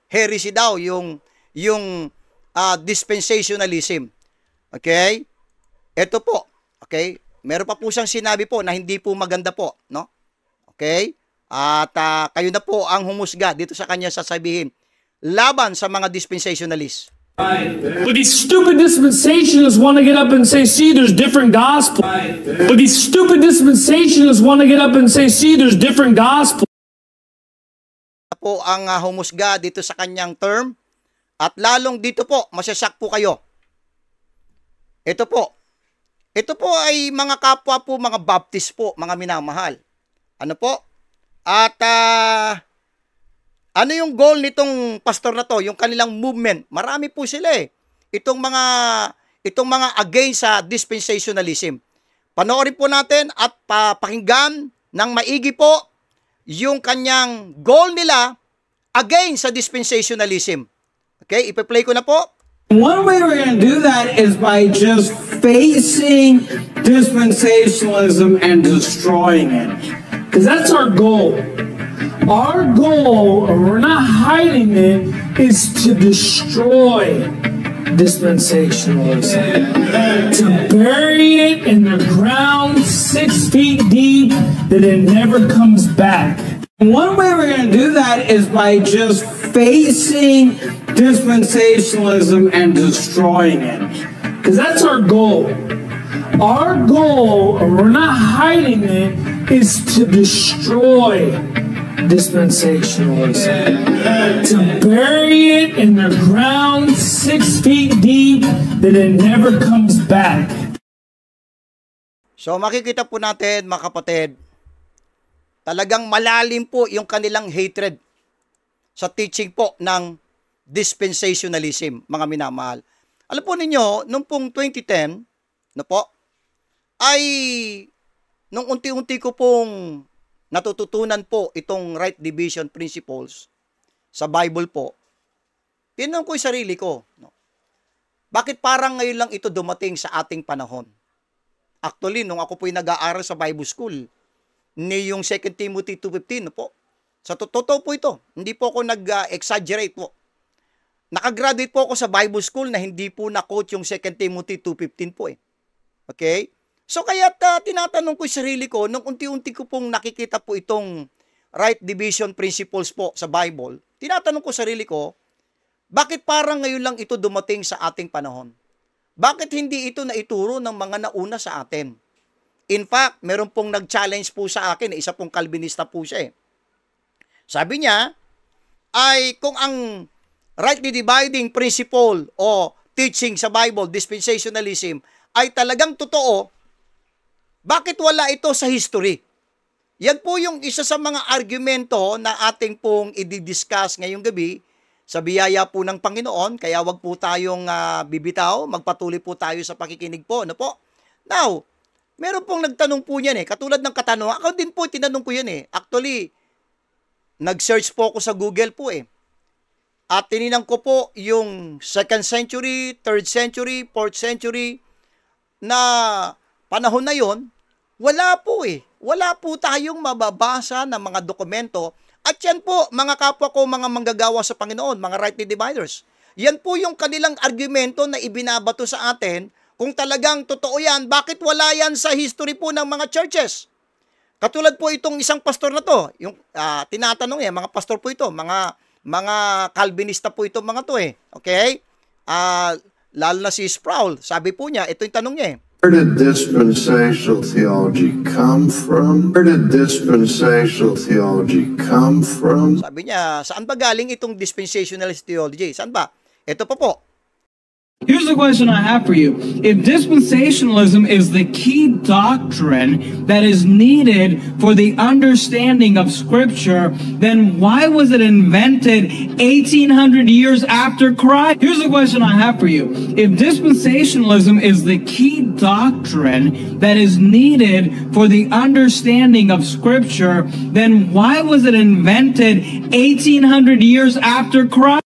S1: heresy daw yung dispensationalism. Okay? Ito po, okay? Meron pa po siyang sinabi po na hindi po maganda po, no? Okay? At kayo na po ang humusga dito sa kanya sasabihin laban sa mga dispensationalists.
S2: But these stupid dispensationalists want to get up and say, see, there's different gospel. But these stupid dispensationalists want to get up and say, see, there's different gospel.
S1: Po ang humusga dito sa kanyang term at lalong dito po, masasyak po kayo. Ito po ay mga kapwa po, mga Baptist po, mga minamahal. Ano po? At ano yung goal nitong pastor na to, yung kanilang movement? Marami po sila eh. Itong mga against sa dispensationalism. Panoorin po natin at pakinggan ng maigi po yung kanyang goal nila against sa dispensationalism. Okay, ipe-play ko na po.
S9: One way we're going to do that is by just facing dispensationalism and destroying it.
S2: Because that's our goal. Our goal, and we're not hiding it, is to destroy dispensationalism. To bury it in the ground 6 feet deep that it never comes back.
S9: One way we're going to do that is by just facing dispensationalism and destroying it.
S2: Because that's our goal. Our goal, and we're not hiding it, is to destroy dispensationalism. To bury it in the ground 6 feet deep that it never comes back.
S1: So makikita po natin mga kapatid, talagang malalim po yung kanilang hatred sa teaching po ng dispensationalism, mga minamahal. Alam po ninyo, nung pong 2010, no po, ay nung unti-unti ko pong natututunan po itong right division principles sa Bible po, tinanong ko yung sarili ko, no? Bakit parang ngayon lang ito dumating sa ating panahon? Actually, nung ako po yung nag-aaral sa Bible School, ni yung 2 Timothy 2:15, no po, sa totoo po ito, hindi po ako nag-exaggerate po. Nakagraduate po ako sa Bible School na hindi po na-quote yung 2 Timothy 2:15 po eh. Okay? So kaya tinatanong ko yung sarili ko, nung unti-unti ko pong nakikita po itong right division principles po sa Bible, tinatanong ko sarili ko, bakit parang ngayon lang ito dumating sa ating panahon? Bakit hindi ito naituro ng mga nauna sa atin? In fact, meron pong nag-challenge po sa akin, isa pong Calvinista po siya eh. Sabi niya, ay kung ang rightly dividing principle o teaching sa Bible, dispensationalism, ay talagang totoo, bakit wala ito sa history? Yan po yung isa sa mga argumento na ating pong i-discuss ngayong gabi sa biyaya po ng Panginoon, kaya wag po tayong bibitaw, magpatuloy po tayo sa pakikinig po. Ano po? Now, meron pong nagtanong po niyan eh, katulad ng katanungan, ako din po tinanong ko yan eh. Actually, nag-search po ako sa Google po eh. At tininang ko po yung 2nd century, 3rd century, 4th century na panahon na yon, wala po eh. Wala po tayong mababasa ng mga dokumento. At yan po, mga kapwa ko, mga manggagawa sa Panginoon, mga rightly dividers. Yan po yung kanilang argumento na ibinabato sa atin. Kung talagang totoo yan, bakit wala yan sa history po ng mga churches? Katulad po itong isang pastor na to, yung tinatanong mga pastor po ito, mga Calvinista po itong mga to eh. Okay? Lalo na si Sproul, sabi po niya, ito yung tanong niya eh.
S10: Where did dispensational theology come from? Where did dispensational theology come from?
S1: Sabi niya, saan ba galing itong dispensationalist theology? Saan ba? Ito pa po.
S9: Here's the question I have for you. If dispensationalism is the key doctrine that is needed for the understanding of Scripture, then why was it invented 1,800 years after Christ? Here's the question I have for you. If dispensationalism is the key doctrine that is needed for the understanding of Scripture, then why was it invented 1,800 years after Christ?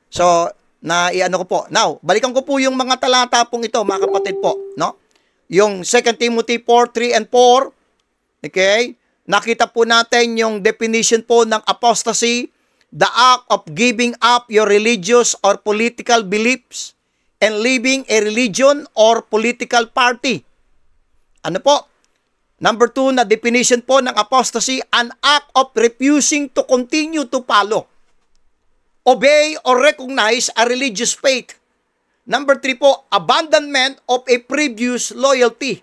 S1: So, iano ko po. Now, balikan ko po yung mga talata pong ito, mga kapatid po, no? Yung 2 Timothy 4:3 and 4, okay? Nakita po natin yung definition po ng apostasy, the act of giving up your religious or political beliefs and leaving a religion or political party. Ano po? Number 2 na definition po ng apostasy, an act of refusing to continue to follow, obey or recognize a religious faith. Number 3 po, abandonment of a previous loyalty.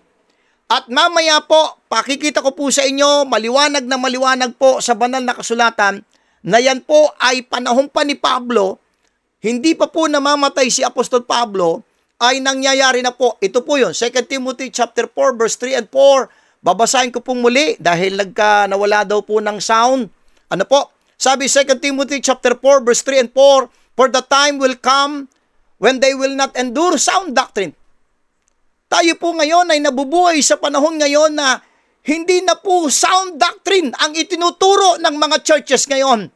S1: At mamaya po, pakikita ko po sa inyo, maliwanag na maliwanag po sa banal na kasulatan, na yan po ay panahon pa ni Pablo, hindi pa po namamatay si Apostol Pablo, ay nangyayari na po. Ito po yun, 2 Timothy chapter 4, verse 3 and 4. Babasahin ko pong muli dahil nawala daw po ng sound. Ano po? Sabi 2 Timothy chapter 4 verse 3 and 4, for the time will come when they will not endure sound doctrine. Tayo po ngayon ay nabubuhay sa panahon ngayon na hindi na po sound doctrine ang itinuturo ng mga churches ngayon.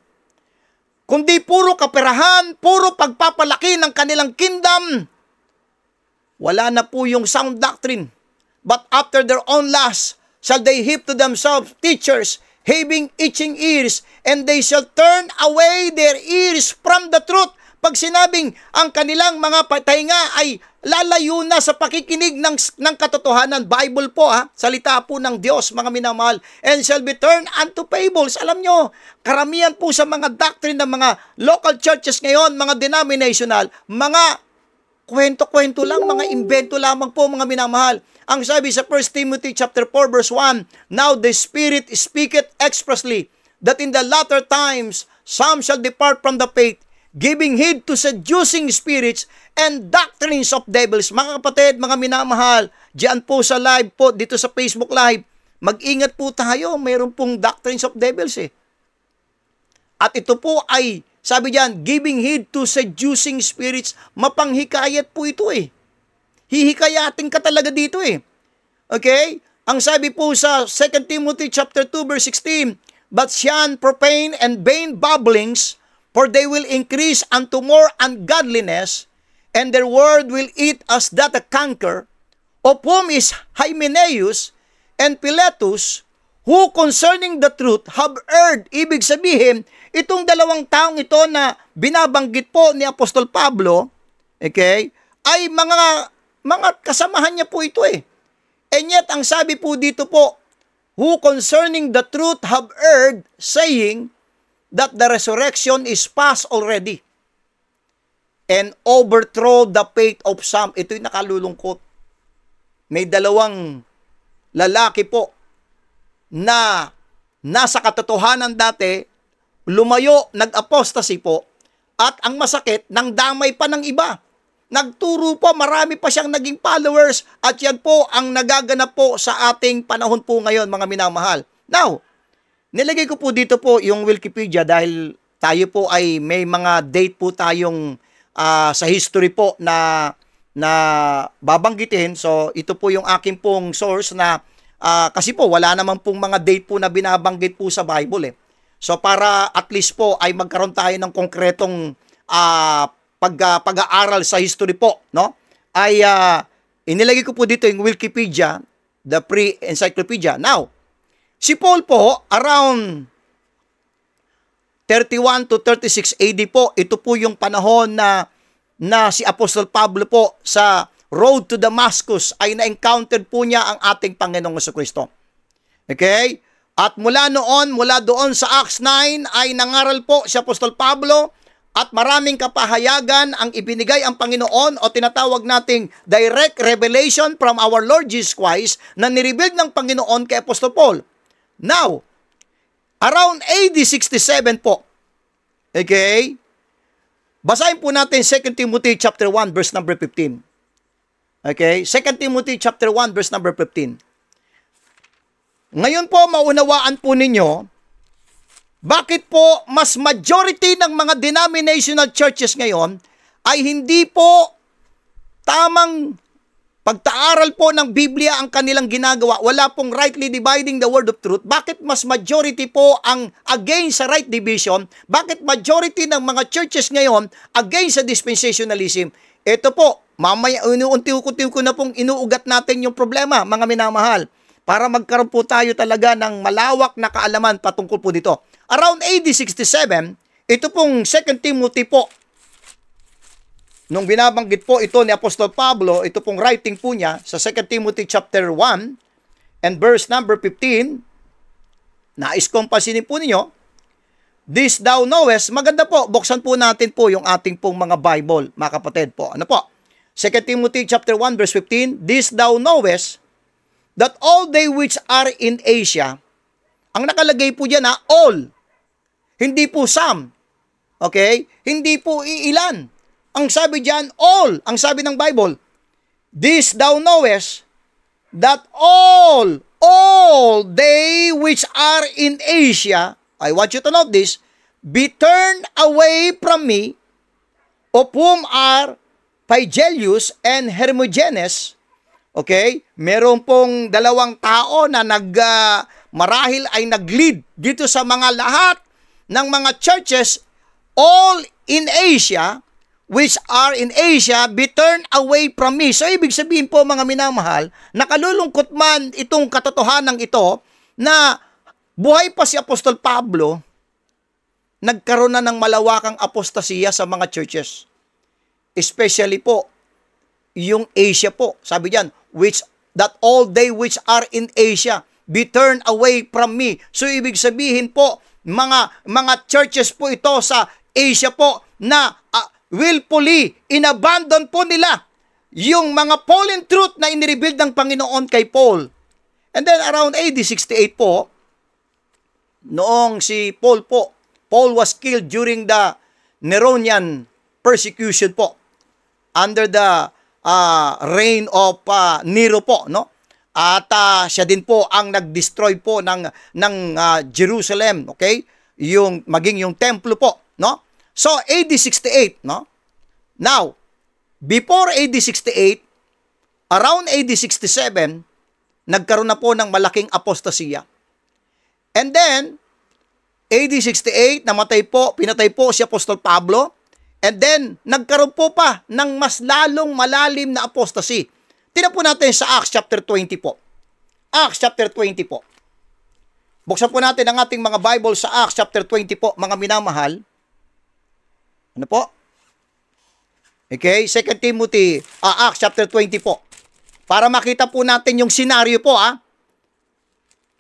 S1: Kundi puro kaperahan, puro pagpapalaki ng kanilang kingdom. Wala na po yung sound doctrine. But after their own lust shall they heap to themselves teachers, having itching ears, and they shall turn away their ears from the truth. Pag sinabing ang kanilang mga patahinga ay lalayo na sa pakikinig ng katotohanan, Bible po salita po ng Diyos, mga minamahal, and shall be turned unto fables. Alam nyo, karamihan po sa mga doctrine ng mga local churches ngayon, mga denominational, mga kwento-kwento lang, mga invento lamang po, mga minamahal. Ang sabi sa 1 Timothy chapter 4 verse 1, now the Spirit speaketh expressly that in the latter times some shall depart from the faith, giving heed to seducing spirits and doctrines of devils. Mga kapatid, mga minamahal, diyan po sa live po, dito sa Facebook live, mag-ingat po tayo, mayroon pong doctrines of devils At ito po ay, sabi diyan, giving heed to seducing spirits, mapanghikayat po ito Hihikayatin ka talaga dito Okay? Ang sabi po sa 2 Timothy chapter 2 verse 16, but shun profane and vain babblings, for they will increase unto more ungodliness, and their word will eat as that a canker, of whom is Hymenaeus and Philetus, who concerning the truth have erred. Ibig sabihin, itong dalawang taong ito na binabanggit po ni Apostol Pablo, okay, ay mga kasamahan niya po ito And yet, ang sabi po dito po, who concerning the truth have erred, saying that the resurrection is past already, and overthrow the faith of some. Ito'y nakalulungkot. May dalawang lalaki po na nasa katotohanan dati, lumayo, nag-apostasy po, at ang masakit, nang damay pa ng iba. Nagturo po, marami pa siyang naging followers, at yan po ang nagaganap po sa ating panahon po ngayon, mga minamahal. Now, nilagay ko po dito po yung Wikipedia dahil tayo po ay may mga date po tayong sa history po na babanggitin. So, ito po yung aking pong source na kasi po wala naman pong mga date po na binabanggit po sa Bible So, para at least po ay magkaroon tayo ng konkretong pag-aaral sa history po, no? Ay inilagay ko po dito yung Wikipedia, the pre-encyclopedia. Now, si Paul po around 31 to 36 AD po, ito po yung panahon na si Apostol Pablo po sa road to Damascus ay na-encountered po niya ang ating Panginoong Jesucristo. Okay? At mula doon sa Acts 9 ay nangaral po si Apostol Pablo at maraming kapahayagan ang ibinigay ang Panginoon o tinatawag nating direct revelation from our Lord Jesus Christ na nireveal ng Panginoon kay Apostol Paul. Now, around AD 67 po, okay, Basahin po natin 2 Timothy chapter 1 verse number 15. Okay? 2 Timothy chapter 1 verse number 15. Ngayon po, maunawaan po ninyo, bakit po mas majority ng mga denominational churches ngayon ay hindi po tamang pagtaaral po ng Biblia ang kanilang ginagawa. Wala pong rightly dividing the word of truth. Bakit mas majority po ang against sa right division? Bakit majority ng mga churches ngayon against sa dispensationalism? Ito po, mamaya unti-unti ko na pong inuugat natin yung problema, mga minamahal, para magkaroon po tayo talaga ng malawak na kaalaman patungkol po dito. Around AD 67, ito pong 2 Timothy po, nung binabanggit po ito ni Apostol Pablo, ito pong writing po niya sa 2 Timothy chapter 1 and verse number 15, nais kong pasinin po ninyo, this thou knowest, maganda po, buksan po natin po yung ating pong mga Bible, mga kapatid po. Ano po? 2 Timothy chapter 1 verse 15, this thou knowest, that all they which are in Asia, ang nakalagay po dyan all, hindi po some, okay? Hindi po iilan. Ang sabi diyan, all. Ang sabi ng Bible, this thou knowest, that all they which are in Asia, I want you to note this, be turned away from me, of whom are Phygellus and Hermogenes. Okay? Meron pong dalawang tao na marahil ay nag-lead dito sa mga lahat ng mga churches, all in Asia, which are in Asia, be turned away from me. So, ibig sabihin po, mga minamahal, nakalulungkot man itong katotohanan ito na buhay pa si Apostol Pablo, nagkaroon na ng malawakang apostasiya sa mga churches. Especially po, yung Asia po. Sabi diyan, that all they which are in Asia be turned away from me. So, ibig sabihin po, mga churches po ito sa Asia po na willfully, inabandon po nila yung mga fallen truth na inirebuild ng Panginoon kay Paul. And then around AD 68 po, noong si Paul was killed during the Neronian persecution po, under the reign of Nero po, no? At siya din po ang nag-destroy po ng Jerusalem, okay? Maging yung templo po, no? So, AD 68, no? Now, before AD 68, around AD 67, nagkaroon na po ng malaking apostasiya. And then, AD 68, pinatay po si Apostol Pablo, and then, nagkaroon po pa ng mas lalong malalim na apostasy. Tingnan po natin sa Acts chapter 20 po. Acts chapter 20 po. Buksan po natin ang ating mga Bible sa Acts chapter 20 po, mga minamahal. Ano po? Okay, 2 Timothy, Acts chapter 20 po. Para makita po natin yung senaryo po,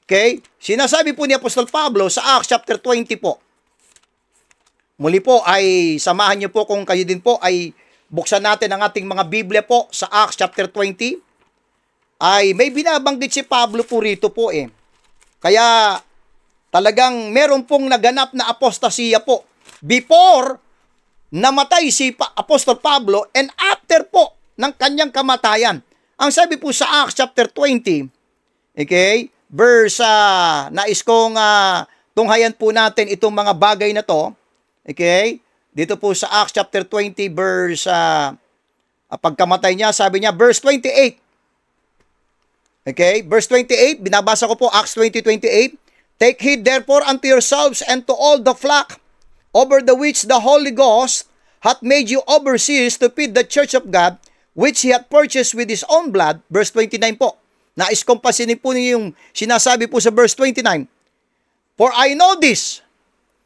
S1: Okay? Sinasabi po ni Apostol Pablo sa Acts chapter 20 po. Muli po ay samahan niyo po kung kayo din po ay buksan natin ang ating mga Biblia po sa Acts chapter 20. Ay may binabanggit si Pablo po rito po Kaya talagang meron pong naganap na apostasiya po. Before namatay si Apostol Pablo and after po ng kanyang kamatayan. Ang sabi po sa Acts chapter 20, okay, verse, nais kong tunghayan po natin itong mga bagay na to, okay, dito po sa Acts chapter 20, verse, pagkamatay niya, sabi niya, verse 28, okay, verse 28, binabasa ko po, Acts 20:28, take heed therefore unto yourselves and to all the flock, over the which the Holy Ghost hath made you overseers to feed the church of God, which He hath purchased with His own blood. Verse 29 po. Nais kong pasinin po niyo yung sinasabi po sa verse 29. For I know this,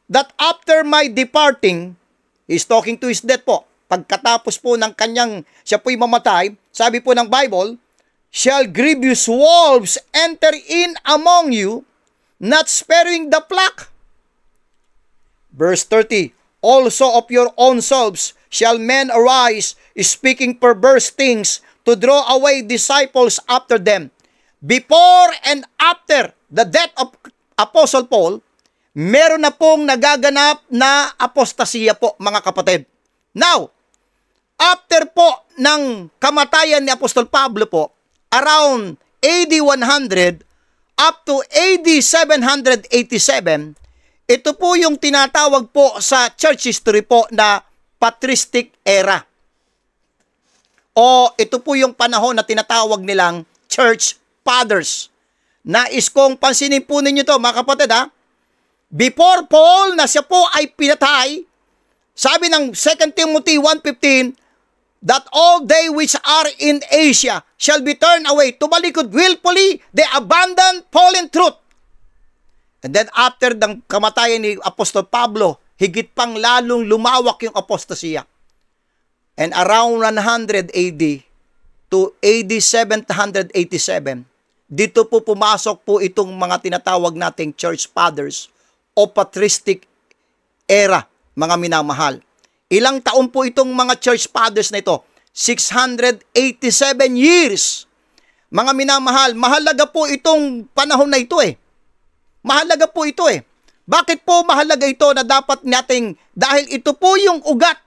S1: that after my departing, He's talking to His death po. Pagkatapos po ng kanyang, siya po'y mamatay, sabi po ng Bible, shall grievous wolves enter in among you, not sparing the flock. Verse 30, also of your own selves shall men arise, speaking perverse things, to draw away disciples after them. Before and after the death of Apostle Paul, meron na pong nagaganap na apostasiya po, mga kapatid. Now, after po ng kamatayan ni Apostol Pablo po, around AD 100 up to AD 787, ito po yung tinatawag po sa church history po na patristic era. O ito po yung panahon na tinatawag nilang church fathers. Nais kong pansinin po ninyo to, mga kapatid, ha? Before Paul na siya po ay pinatay, sabi ng 2 Timothy 1:15, that all they which are in Asia shall be turned away, tumalikod willfully, they abandon fallen truth. And then after ng kamatayan ni Apostol Pablo, higit pang lalong lumawak yung apostasiya. And around 100 AD to AD 787, dito po pumasok po itong mga tinatawag nating church fathers o patristic era, mga minamahal. Ilang taon po itong mga church fathers na ito? 687 years. Mga minamahal, mahalaga po itong panahon na ito eh. Mahalaga po ito eh. Bakit po mahalaga ito na dapat nating, dahil ito po yung ugat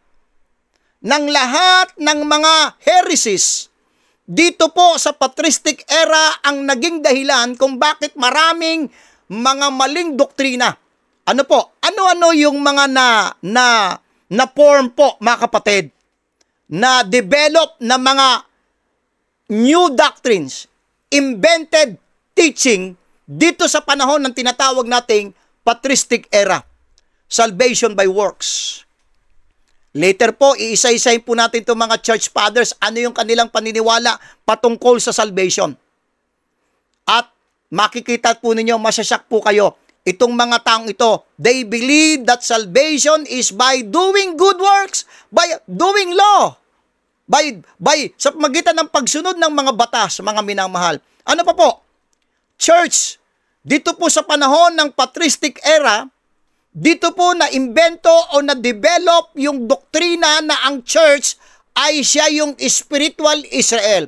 S1: ng lahat ng mga heresies. Dito po sa patristic era ang naging dahilan kung bakit maraming mga maling doktrina. Ano po? Ano-ano yung mga na form po, mga kapatid, na develop na mga new doctrines, invented teaching dito sa panahon ng tinatawag nating patristic era. Salvation by works. Later po, iisa-isahin po natin itong mga church fathers, ano yung kanilang paniniwala patungkol sa salvation. At makikita po ninyo, masasyak po kayo, itong mga taong ito, they believe that salvation is by doing good works, by doing law, by sa pamagitan ng pagsunod ng mga batas, mga minamahal. Ano pa po? Church, dito po sa panahon ng patristic era, dito po na-imbento o na-develop yung doktrina na ang church ay siya yung spiritual Israel.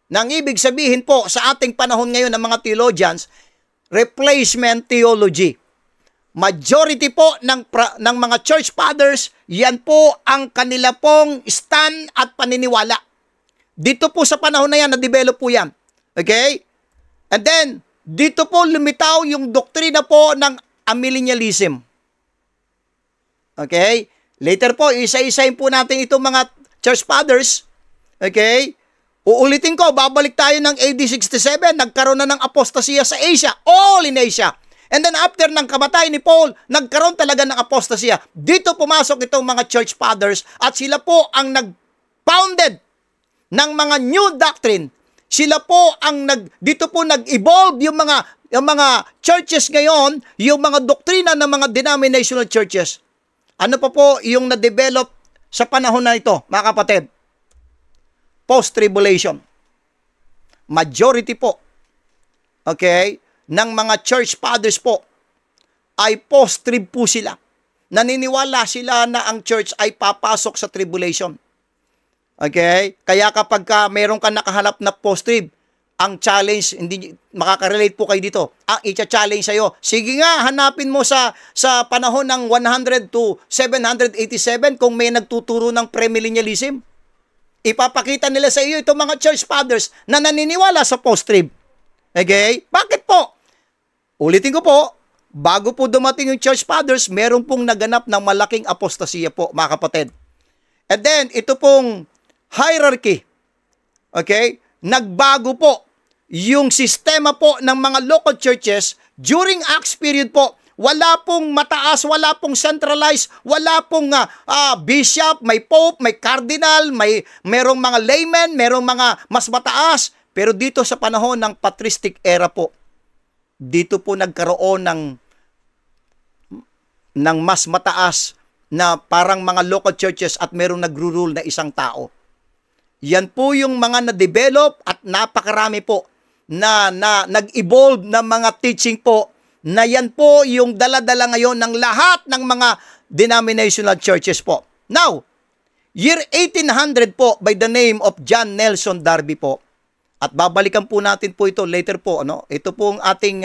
S1: Nang ibig sabihin po sa ating panahon ngayon ng mga theologians, replacement theology. Majority po ng mga church fathers, yan po ang kanila pong stand at paniniwala. Dito po sa panahon na yan, na-develop po yan. Okay? And then, dito po lumitaw yung doktrina po ng amillennialism. Okay? Later po, isa-isahin po natin itong mga church fathers. Okay? Uulitin ko, babalik tayo ng AD 67, nagkaroon na ng apostasiya sa Asia, all in Asia. And then after ng kamatay ni Paul, nagkaroon talaga ng apostasiya. Dito pumasok itong mga church fathers at sila po ang nag-founded ng mga new doctrine. Sila po ang dito po nag-evolve yung mga churches ngayon, yung mga doktrina ng mga denominational churches. Ano pa po yung na-develop sa panahon na ito, mga kapatid? Post-tribulation. Majority po, okay, ng mga church fathers po ay post-trib po sila. Naniniwala sila na ang church ay papasok sa tribulation. Okay? Kaya kapag mayroon ka nakahanap na post-trib, ang challenge, hindi makaka-relate po kayo dito. Ang i-challenge sa'yo, sige nga, hanapin mo sa panahon ng 100 to 787 kung may nagtuturo ng premillennialism. Ipapakita nila sa iyo itong mga church fathers na naniniwala sa post-trib. Okay? Bakit po? Ulitin ko po, bago po dumating yung church fathers, meron pong naganap ng malaking apostasiya po, mga kapatid. And then, ito pong hierarchy. Okay? Nagbago po yung sistema po ng mga local churches during Acts period po. Wala pong mataas, wala pong centralized, wala pong bishop, may pope, may cardinal, merong mga laymen, merong mga mas mataas. Pero dito sa panahon ng patristic era po, dito po nagkaroon ng mas mataas na parang mga local churches at merong nagro-rule na isang tao. Yan po yung mga na-develop at napakarami po na nag-evolve na mga teaching po na yan po yung dala-dala ngayon ng lahat ng mga denominational churches po. Now, year 1800 po by the name of John Nelson Darby po. At babalikan po natin po ito later po. Ano? Ito pong ating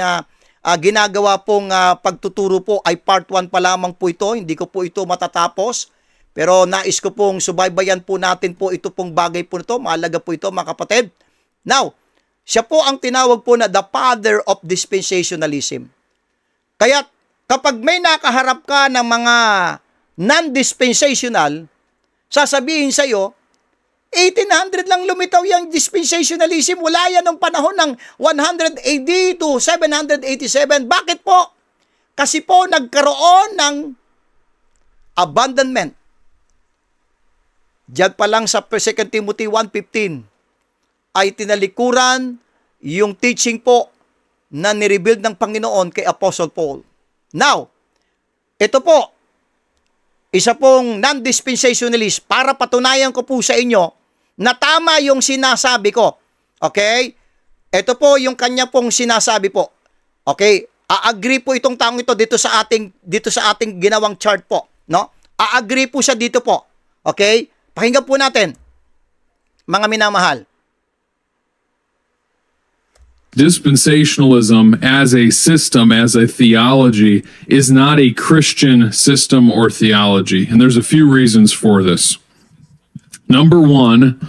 S1: ginagawa pong pagtuturo po ay part 1 pa lamang po ito. Hindi ko po ito matatapos. Pero nais ko pong subaybayan po natin po ito pong bagay po ito. Mahalaga po ito mga kapatid. Now, siya po ang tinawag po na the father of dispensationalism. Kaya kapag may nakaharap ka ng mga non-dispensational, sasabihin sa iyo, 1800 lang lumitaw yung dispensationalism. Wala yan ng panahon ng 100 AD to 787. Bakit po? Kasi po nagkaroon ng abandonment. Diyan pa lang sa 2 Timothy 1:15 ay tinalikuran yung teaching po na nirebuild ng Panginoon kay Apostle Paul. Now, ito po, isa pong non-dispensationalist para patunayan ko po sa inyo na tama yung sinasabi ko. Okay? Ito po yung kanya pong sinasabi po. Okay? A-agree po itong taong ito dito sa ating ginawang chart po, no? A-agree po siya dito po. Okay? Pakinggan po natin. Mga minamahal.
S7: Dispensationalism as a system, as a theology, is not a Christian system or theology. And there's a few reasons for this. Number one,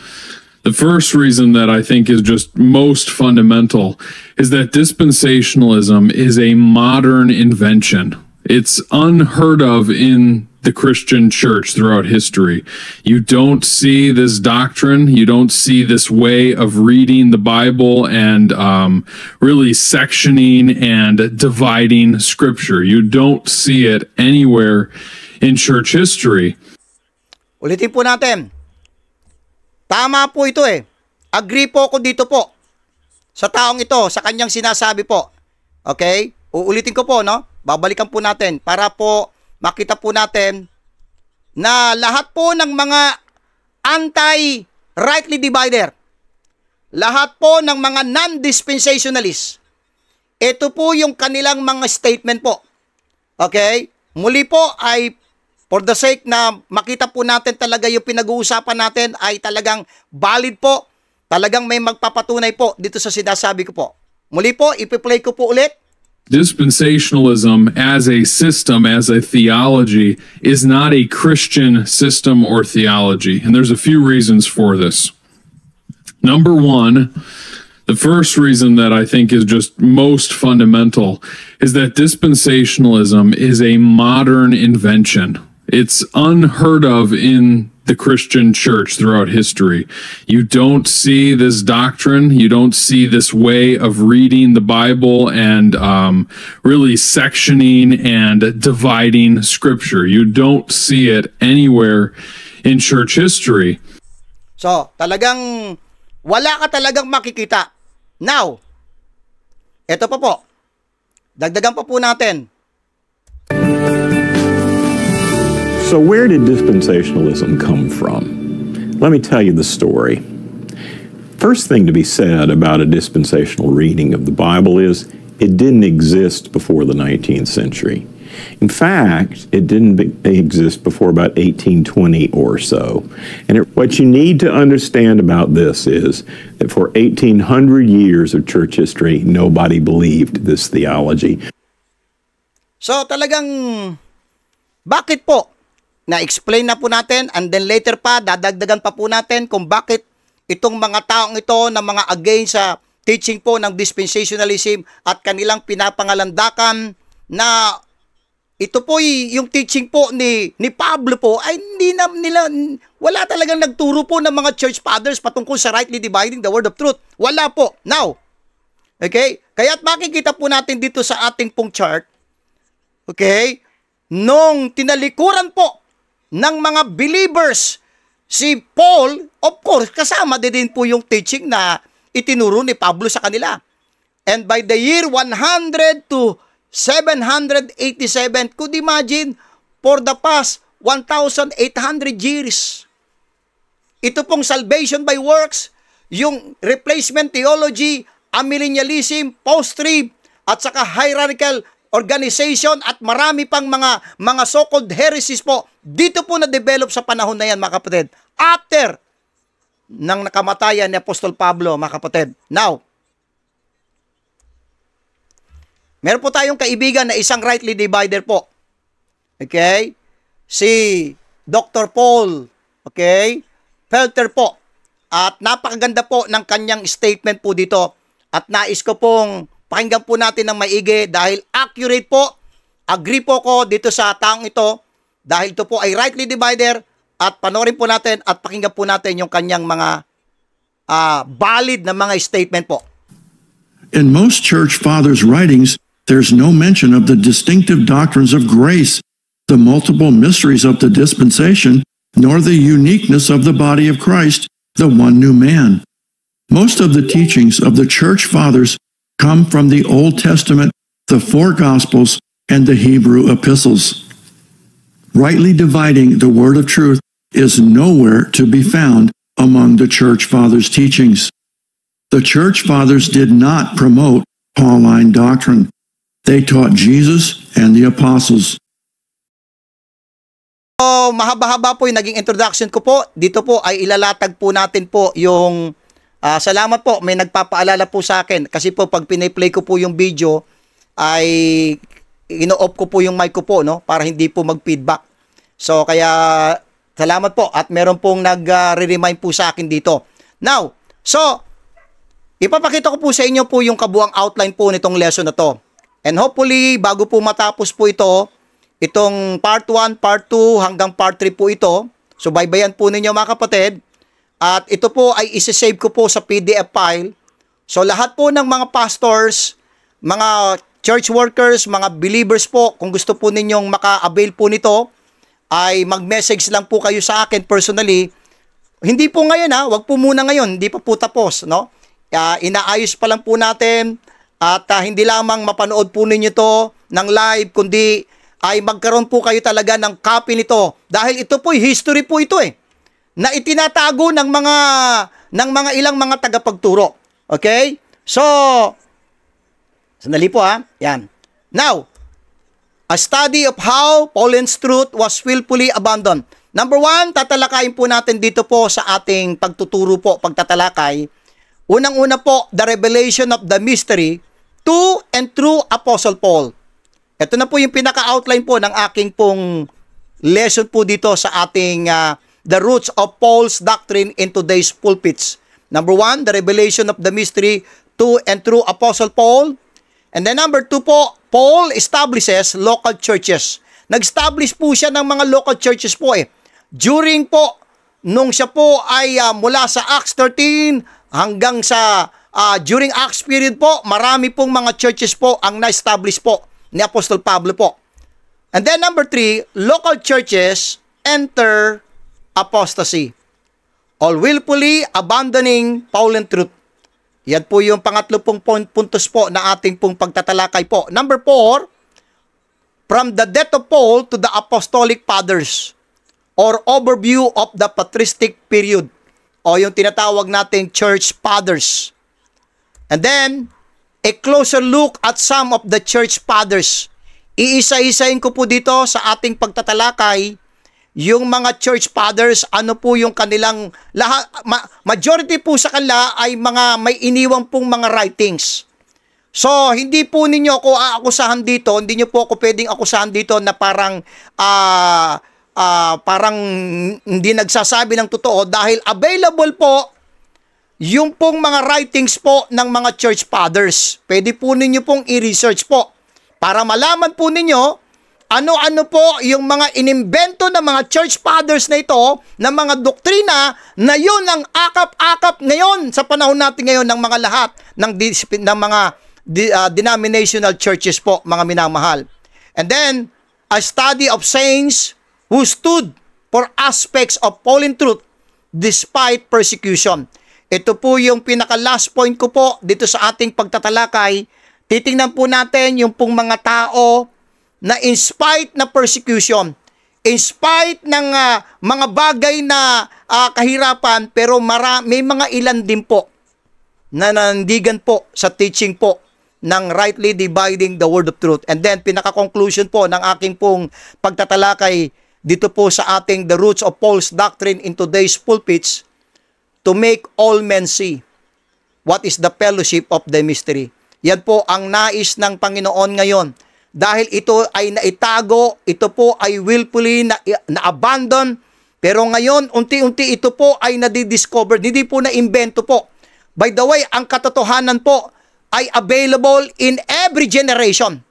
S7: the first reason that I think is just most fundamental is that dispensationalism is a modern invention. It's unheard of in the Christian church throughout history. You don't see this doctrine. You don't see this way of reading the Bible and really sectioning and dividing scripture. You don't see it anywhere in church history.
S1: Ulitin po natin. Tama po ito eh. Agree po ako dito po. Sa taong ito, sa kanyang sinasabi po. Okay? Uulitin ko po, no? Babalikan po natin para po makita po natin na lahat po ng mga anti-rightly divider, lahat po ng mga non-dispensationalist, ito po yung kanilang mga statement po. Okay? Muli po ay for the sake na makita po natin talaga yung pinag-uusapan natin ay talagang valid po. Talagang may magpapatunay po dito sa sinasabi ko po. Muli po, ipi-play ko po ulit.
S7: Dispensationalism as a system, as a theology, is not a Christian system or theology. And there's a few reasons for this. Number one, the first reason that I think is just most fundamental is that dispensationalism is a modern invention. It's unheard of in the Christian church throughout history. You don't see this doctrine. You don't see this way of reading the Bible and really sectioning and dividing scripture. You don't see it anywhere in church history.
S1: So, talagang wala ka talagang makikita. Now, ito pa po. Dagdagan pa po natin.
S11: So where did dispensationalism come from? Let me tell you the story. First thing to be said about a dispensational reading of the Bible is it didn't exist before the 19th century. In fact, it didn't exist before about 1820 or so. And what you need to understand about this is that for 1800 years of church history, nobody believed this theology.
S1: So talagang, bakit po? Na-explain na po natin and then later pa, dadagdagan pa po natin kung bakit itong mga taong ito na mga against sa teaching po ng dispensationalism at kanilang pinapangalandakan na ito po yung teaching po ni Pablo po ay hindi na nila, wala talagang nagturo po ng mga church fathers patungkol sa rightly dividing the word of truth. Wala po. Now, okay? Kaya't makikita po natin dito sa ating pong chart, okay? Nung tinalikuran po ng mga believers si Paul, of course, kasama din po yung teaching na itinuro ni Pablo sa kanila. And by the year 100 to 787, could imagine, for the past 1,800 years, ito pong salvation by works, yung replacement theology, amillennialism, post-trib, at saka hierarchical organization at marami pang mga so-called heresies po, dito po na-develop sa panahon na yan, mga kapatid. After ng nakamatayan ni Apostol Pablo, mga kapatid. Now, meron po tayong kaibigan na isang rightly divider po. Okay? Si Dr. Paul, okay, Felter po. At napakaganda po ng kanyang statement po dito. At nais ko pong pakinggan po natin ng maigi dahil accurate po. Agree po ko dito sa taong ito dahil ito po ay rightly divider at panoorin po natin at pakinggan po natin yung kanyang mga valid na mga statement po.
S12: In most church fathers' writings, there's no mention of the distinctive doctrines of grace, the multiple mysteries of the dispensation, nor the uniqueness of the body of Christ, the one new man. Most of the teachings of the church fathers come from the Old Testament, the four Gospels, and the Hebrew epistles. Rightly dividing the word of truth is nowhere to be found among the church fathers' teachings. The church fathers did not promote Pauline doctrine. They taught Jesus and the apostles.
S1: So, mahaba-haba po yung naging introduction ko po. Dito po ay ilalatag po natin po yung salamat po, may nagpapaalala po sa akin kasi po pag piniplay ko po yung video ay ino-off ko po yung mic ko po, no, para hindi po mag-feedback. So kaya salamat po at meron pong nag-remind po sa akin dito. Now, so ipapakita ko po sa inyo po yung kabuang outline po nitong lesson na to. And hopefully, bago po matapos po ito, itong part 1, part 2 hanggang part 3 po ito. So baybayan po ninyo mga kapatid. At ito po ay isi-save ko po sa PDF file. So lahat po ng mga pastors, mga church workers, mga believers po, kung gusto po ninyong maka-avail po nito, ay mag-message lang po kayo sa akin personally. Hindi po ngayon wag po muna ngayon, hindi pa po tapos, no? Inaayos pa lang po natin at hindi lamang mapanood po ninyo to ng live, kundi ay magkaroon po kayo talaga ng copy nito. Dahil ito po, history po ito na itinatago ng mga ilang mga tagapagturo. Okay? So, sandali po Yan. Now, a study of how Pauline's truth was willfully abandoned. Number 1, tatalakayin po natin dito po sa ating pagtuturo po, pagtatalakay. Unang-una po, the revelation of the mystery to and through Apostle Paul. Ito na po yung pinaka-outline po ng aking pong lesson po dito sa ating the roots of Paul's doctrine in today's pulpits. Number 1, the revelation of the mystery to and through Apostle Paul. And then number 2 po, Paul establishes local churches. Nag-establish po siya ng mga local churches po During po, nung siya po ay mula sa Acts 13 hanggang sa during Acts period po, marami pong mga churches po ang na-establish po ni Apostle Pablo po. And then number 3, local churches enter apostasy. All willfully abandoning Pauline truth. Yan po yung pangatlo pong puntos po na ating pong pagtatalakay po. Number 4, from the death of Paul to the apostolic fathers or overview of the patristic period o yung tinatawag nating church fathers. And then, a closer look at some of the church fathers. Iisa-isain ko po dito sa ating pagtatalakay yung mga church fathers, ano po yung kanilang lahat, majority po sa kanila ay mga may iniwang pong mga writings. So, hindi po ninyo ako aakusahan dito, hindi nyo po ako pwedeng akusahan dito na parang parang hindi nagsasabi ng totoo dahil available po yung pong mga writings po ng mga church fathers. Pwede po ninyo pong i-research po para malaman po ninyo ano-ano po yung mga inimbento ng mga church fathers na ito, na mga doktrina na yun ang akap-akap ngayon sa panahon natin ngayon ng mga lahat ng mga denominational churches po, mga minamahal. And then, a study of saints who stood for aspects of Pauline truth despite persecution. Ito po yung pinaka-last point ko po dito sa ating pagtatalakay. Titingnan po natin yung pong mga tao na in spite na persecution, in spite ng mga bagay na kahirapan, pero may mga ilan din po na nandigan po sa teaching po ng rightly dividing the word of truth. And then, pinaka-conclusion po ng aking pong pagtatalakay dito po sa ating the roots of Paul's doctrine in today's pulpits, to make all men see what is the fellowship of the mystery. Yan po ang nais ng Panginoon ngayon, dahil ito ay naitago, ito po ay willfully na-abandon, pero ngayon, unti-unti ito po ay nadidiscover, hindi po na-invento po. By the way, ang katotohanan po ay available in every generation.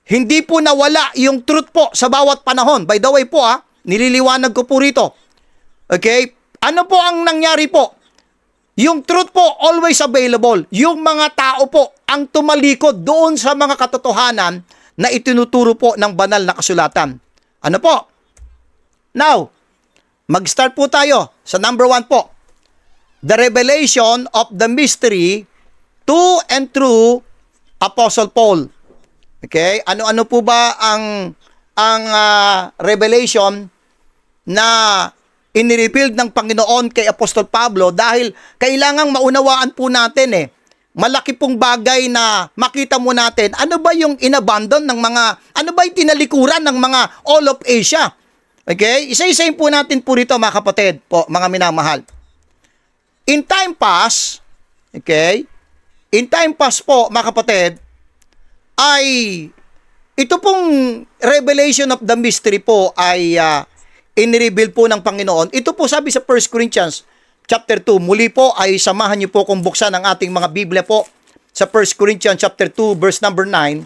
S1: Hindi po nawala yung truth po sa bawat panahon. By the way po nililiwanag ko po rito. Okay? Ano po ang nangyari po? Yung truth po always available. Yung mga tao po ang tumalikod doon sa mga katotohanan na itinuturo po ng banal na kasulatan. Ano po? Now, mag-start po tayo sa number 1 po. The revelation of the mystery to and through Apostle Paul. Okay? Ano-ano po ba ang revelation na inirevealed ng Panginoon kay Apostol Pablo, dahil kailangang maunawaan po natin malaki pong bagay na makita mo natin ano ba yung inabandon ng mga, ano ba yung tinalikuran ng mga all of Asia. Okay? Isa-isayin po natin po rito mga kapatid po, mga minamahal. In time past, okay? In time past po mga kapatid, ay ito pong revelation of the mystery po ay inireveal po ng Panginoon. Ito po sabi sa 1 Corinthians chapter 2. Muli po ay samahan niyo po kung buksan ang ating mga Biblia po sa 1 Corinthians chapter 2 verse number 9.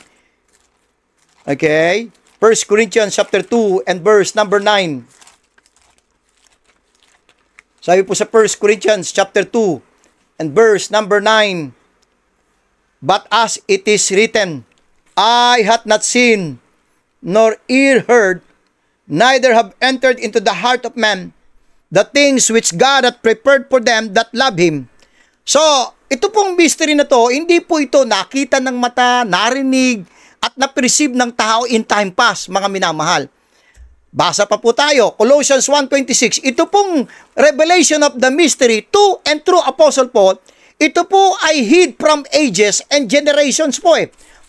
S1: Okay? 1 Corinthians chapter 2 and verse number 9. Sabi po sa 1 Corinthians chapter 2 and verse number 9. But as it is written, eye hath not seen, nor ear heard, neither have entered into the heart of man the things which God hath prepared for them that love Him. So, ito pong mystery na to, hindi po ito nakita ng mata, narinig, at na-perceive ng tao in time past, mga minamahal. Basa pa po tayo, Colossians 1:26. Ito pong revelation of the mystery to and through Apostle Paul, ito po ay hid from ages and generations po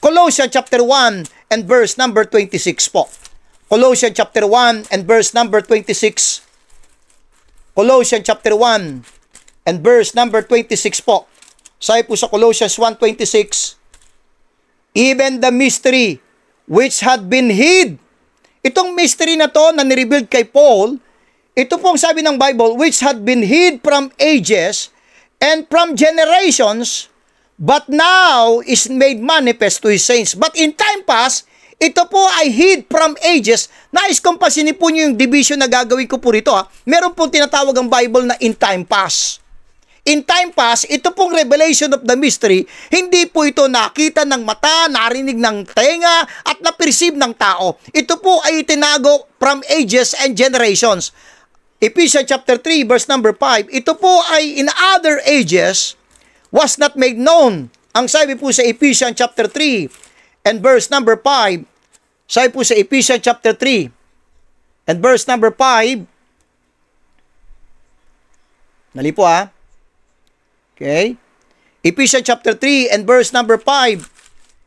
S1: Colossians chapter 1 and verse number 26 po. Colossians chapter 1 and verse number 26. Colossians chapter 1 and verse number 26 po. Sabi po sa Colossians 1:26, even the mystery which had been hid. Itong mystery na to na nirevealed kay Paul, ito pong sabi ng Bible, which had been hid from ages and from generations, but now is made manifest to His saints. But in time past, ito po ay hid from ages. Nais kong pasinin po nyo yung division na gagawin ko po rito. Meron pong tinatawag ang Bible na in time past. In time past, ito pong revelation of the mystery, hindi po ito nakita ng mata, narinig ng tenga, at na-perceive ng tao. Ito po ay itinago from ages and generations. Ephesians chapter 3 verse number 5, ito po ay in other ages was not made known. Ang sabi po sa Ephesians chapter 3 and verse number 5, sabi po sa Ephesians chapter 3 and verse number 5, nali po okay? Ephesians chapter 3 and verse number 5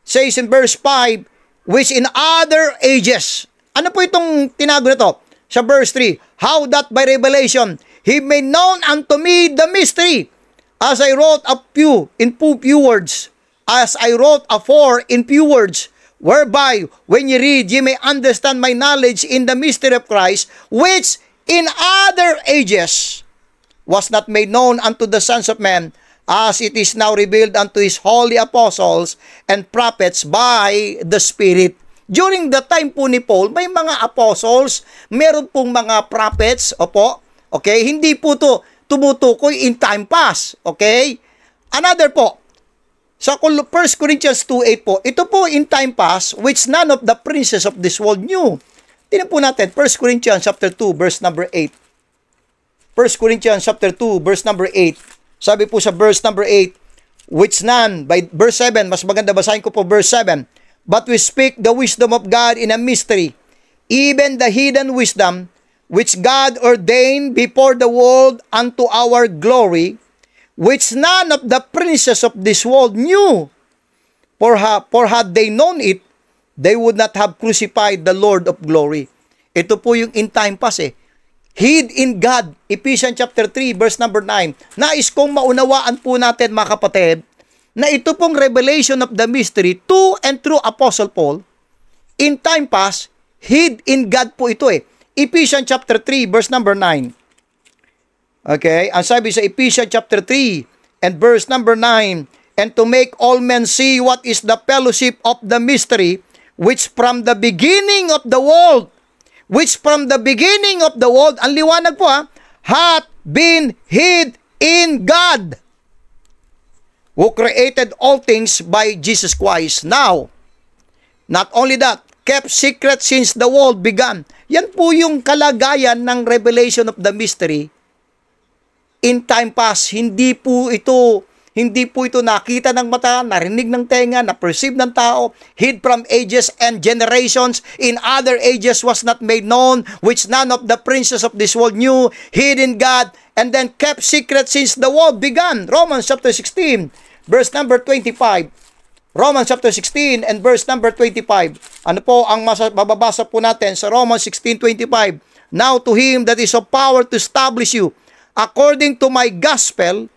S1: says in verse 5, which in other ages. Ano po itong tinago na to? Sa verse 3, how that by revelation He made known unto me the mystery, as I wrote a few in few words, as I wrote afore in few words, whereby when you read, ye may understand my knowledge in the mystery of Christ, which in other ages was not made known unto the sons of men, as it is now revealed unto His holy apostles and prophets by the Spirit. During the time po ni Paul, may mga apostles, meron pong mga prophets, okay? Hindi po to tumutukoy in time past, okay? Another po, sa 1 Corinthians 2:8 po, ito po in time past, which none of the princes of this world knew. Tingnan po natin, 1 Corinthians chapter 2, verse number 8. 1 Corinthians chapter 2, verse number 8. Sabi po sa verse number 8, which none, by verse 7, mas maganda basahin ko po verse 7, but we speak the wisdom of God in a mystery, even the hidden wisdom, which God ordained before the world unto our glory, which none of the princes of this world knew. For had they known it, they would not have crucified the Lord of glory. Ito po yung in time past hid in God, Ephesians chapter 3, verse number 9. Nais kong maunawaan po natin mga kapatid, na ito pong revelation of the mystery to and through Apostle Paul, in time past, hid in God po ito eh. Ephesians chapter 3, verse number 9. Okay, ang sabi sa Ephesians chapter 3 and verse number 9, and to make all men see what is the fellowship of the mystery, which from the beginning of the world, ang liwanag po hath been hid in God, who created all things by Jesus Christ. Now, not only that, kept secret since the world began. Yan po yung kalagayan ng revelation of the mystery in time past. Hindi po ito nakita ng mata, narinig ng tenga, na-perceive ng tao, hid from ages and generations, in other ages was not made known, which none of the princes of this world knew, hid in God, and then kept secret since the world began. Romans chapter 16, verse number 25. Romans chapter 16 and verse number 25. Ano po ang mababasa po natin sa Romans 16:25? Now to him that is of power to establish you, according to my gospel,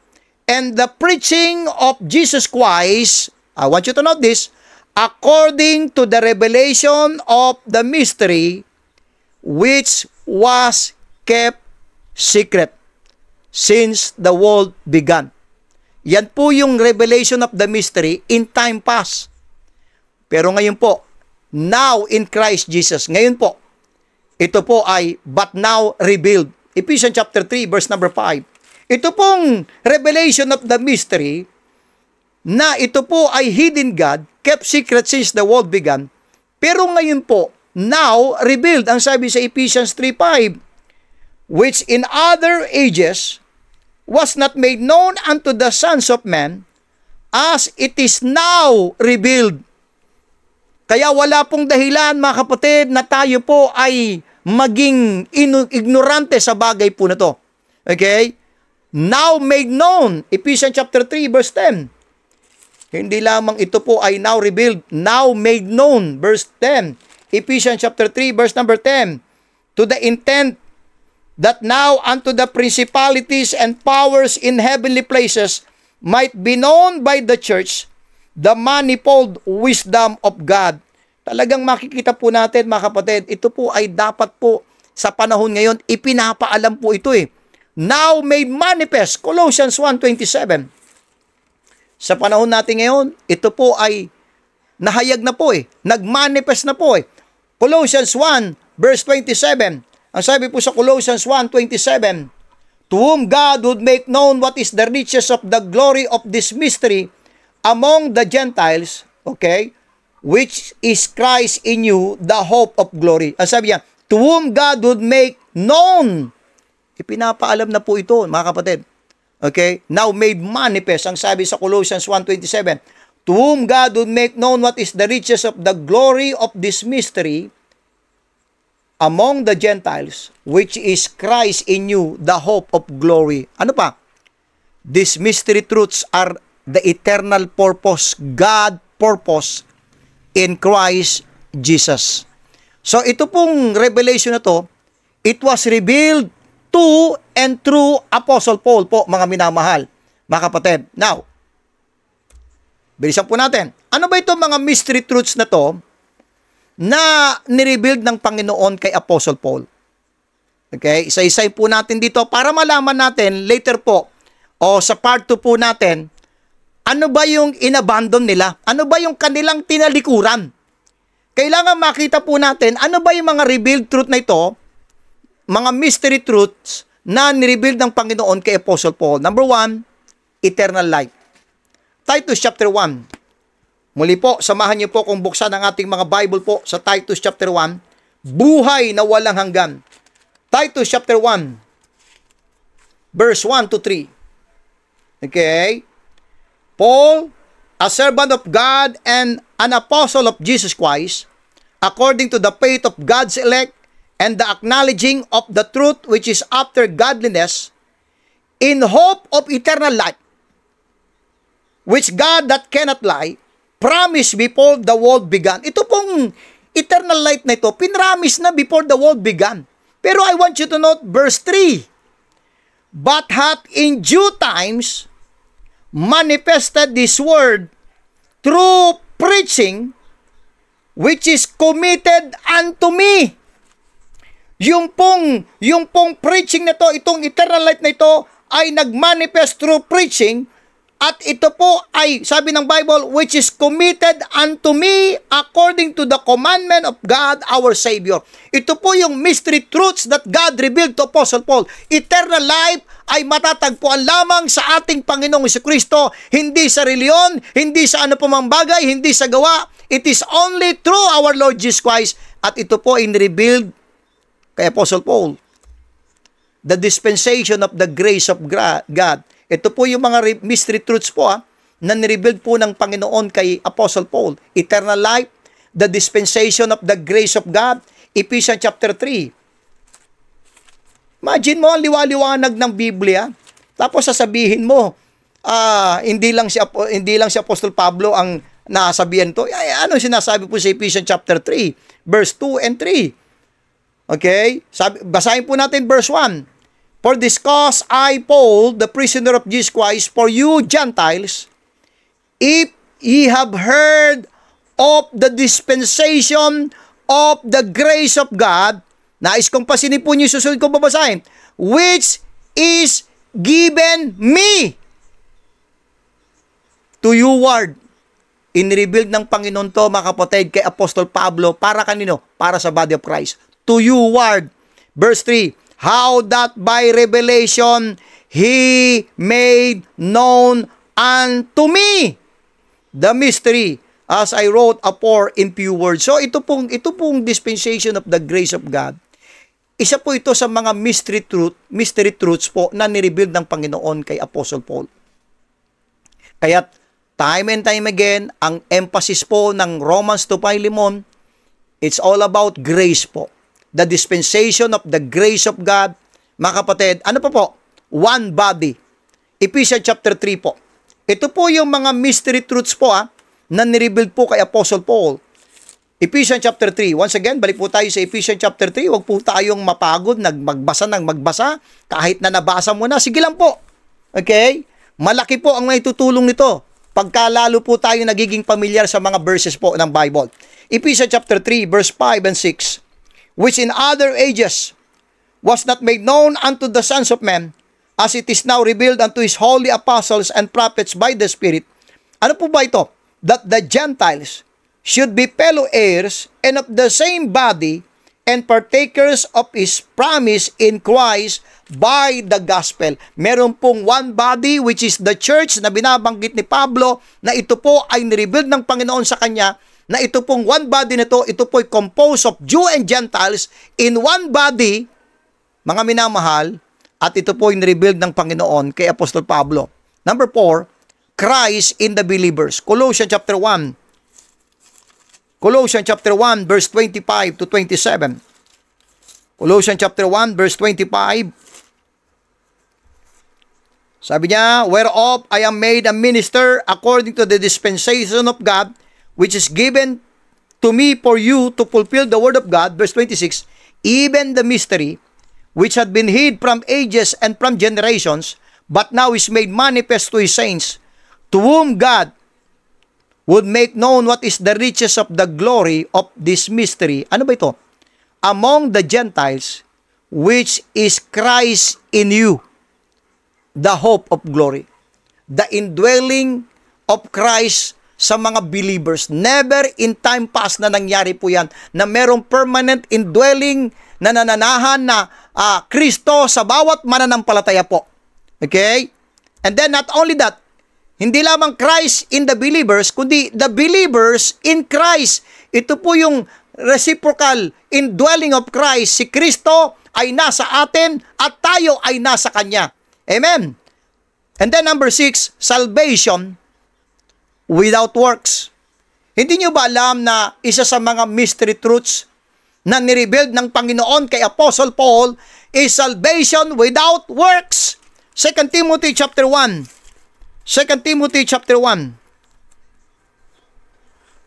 S1: and the preaching of Jesus Christ, I want you to note this, according to the revelation of the mystery, which was kept secret since the world began. Yan po yung revelation of the mystery in time past. Pero ngayon po, now in Christ Jesus, ngayon po, ito po ay but now revealed. Ephesians chapter 3 verse number 5. Ito pong revelation of the mystery na ito po ay hidden God, kept secret since the world began. Pero ngayon po, now revealed, ang sabi sa Ephesians 3:5, which in other ages was not made known unto the sons of men, as it is now revealed. Kaya wala pong dahilan, mga kapatid, na tayo po ay maging ignorante sa bagay po na to. Okay? Now made known. Ephesians chapter 3 verse 10. Hindi lamang ito po ay now revealed, now made known. Verse 10. Ephesians chapter 3 verse number 10. To the intent that now unto the principalities and powers in heavenly places might be known by the church the manifold wisdom of God. Talagang makikita po natin, mga kapatid, ito po ay dapat po sa panahon ngayon, ipinapaalam po ito eh. Now made manifest, Colossians 1:27. Sa panahon natin ngayon, ito po ay nahayag na po eh. Nagmanifest na po eh. Colossians 1 verse 27. Ang sabi po sa Colossians 1:27, to whom God would make known what is the riches of the glory of this mystery among the Gentiles, okay, which is Christ in you, the hope of glory. Ang sabi niya, to whom God would make known. Ipinapaalam na po ito, mga kapatid. Okay? Now made manifest, ang sabi sa Colossians 1:27, to whom God would make known what is the riches of the glory of this mystery among the Gentiles, which is Christ in you, the hope of glory. Ano pa? These mystery truths are the eternal purpose, God purpose in Christ Jesus. So ito pong revelation na to, it was revealed to and through Apostle Paul po, mga minamahal, mga kapatid. Now, bilisan po natin. Ano ba itong mga mystery truths na to na nirebuild ng Panginoon kay Apostle Paul? Okay, isa-isay po natin dito para malaman natin later po o sa part 2 po natin, ano ba yung inabandon nila? Ano ba yung kanilang tinalikuran? Kailangan makita po natin, ano ba yung mga revealed truth na ito, mga mystery truths na nirebuild ng Panginoon kay Apostle Paul. Number 1, eternal life. Titus chapter 1. Muli po, samahan niyo po kung buksan ang ating mga Bible po sa Titus chapter 1. Buhay na walang hanggan. Titus chapter 1, verse 1 to 3. Okay? Paul, a servant of God and an apostle of Jesus Christ, according to the faith of God's elect and the acknowledging of the truth which is after godliness, in hope of eternal life, which God that cannot lie, promised before the world began. Ito pong eternal life na ito, pinramis na before the world began. Pero I want you to note verse 3. But hath in due times manifested this word through preaching, which is committed unto me. Yung pong preaching na to, itong eternal life na ito, ay nagmanifest through preaching, at ito po ay, sabi ng Bible, which is committed unto me according to the commandment of God our Savior. Ito po yung mystery truths that God revealed to Apostle Paul. Eternal life ay matatagpuan lamang sa ating Panginoong Jesucristo, hindi sa reliyon, hindi sa ano pumang bagay, hindi sa gawa. It is only through our Lord Jesus Christ, at ito po ay revealed kay Apostle Paul. The dispensation of the grace of God. Ito po yung mga mystery truths po na nirevealed po ng Panginoon kay Apostle Paul. Eternal life, the dispensation of the grace of God, Ephesians chapter 3. Imagine mo ang liwaliwanag ng Biblia, tapos sasabihin mo, hindi lang si Apostle Pablo ang nasabihan to. Ano sinasabi po sa Ephesians chapter 3, verse 2 and 3? Okay? Basahin po natin verse 1. For this cause I, Paul, the prisoner of Jesus Christ, for you Gentiles, if ye have heard of the dispensation of the grace of God, nais kong pasinin po niyo, susunod kong babasahin, which is given me to you ward. In-rebuild ng Panginoon to, mga kapatid, kay Apostol Pablo, para kanino? Para sa body of Christ. To you ward. Verse 3, how that by revelation he made known unto me the mystery, as I wrote afore in few words. So ito pong dispensation of the grace of God. Isa po ito sa mga mystery truths po na nireveal ng Panginoon kay Apostle Paul. Kaya time and time again, ang emphasis po ng Romans 2:5, it's all about grace po. The dispensation of the grace of God. Mga kapatid, ano pa po? One body. Ephesians chapter 3 po. Ito po yung mga mystery truths po na nireveal po kay Apostle Paul. Ephesians chapter 3. Once again, balik po tayo sa Ephesians chapter 3. Huwag po tayong mapagod, magbasa. Kahit na nabasa mo na, sige lang po. Okay? Malaki po ang may tutulong nito. Pagkalalo po tayo nagiging pamilyar sa mga verses po ng Bible. Ephesians chapter 3, verse 5 and 6. Which in other ages was not made known unto the sons of men, as it is now revealed unto his holy apostles and prophets by the Spirit. Ano po ba ito? That the Gentiles should be fellow heirs and of the same body and partakers of his promise in Christ by the gospel. Meron pong one body, which is the church, na binabanggit ni Pablo, na ito po ay nirevealed ng Panginoon sa kanya, na ito pong one body na ito po ay composed of Jew and Gentiles in one body, mga minamahal, at ito po ay nirevealed ng Panginoon kay Apostol Pablo. Number 4, Christ in the believers. Colossians chapter 1. Colossians chapter 1, verse 25 to 27. Colossians chapter 1, verse 25. Sabi niya, whereof I am made a minister according to the dispensation of God, which is given to me for you to fulfill the word of God. Verse 26, even the mystery, which had been hid from ages and from generations, but now is made manifest to his saints, to whom God would make known what is the riches of the glory of this mystery. Ano ba ito? Among the Gentiles, which is Christ in you, the hope of glory. The indwelling of Christ sa mga believers. Never in time past na nangyari po yan, na merong permanent indwelling na nananahan na Kristo sa bawat mananampalataya po. Okay? And then not only that, hindi lamang Christ in the believers, kundi the believers in Christ. Ito po yung reciprocal indwelling of Christ. Si Kristo ay nasa atin at tayo ay nasa Kanya. Amen? And then number 6, salvation without works. Hindi nyo ba alam na isa sa mga mystery truths na nirevealed ng Panginoon kay Apostle Paul is salvation without works? 2 Timothy chapter 1. 2 Timothy chapter 1.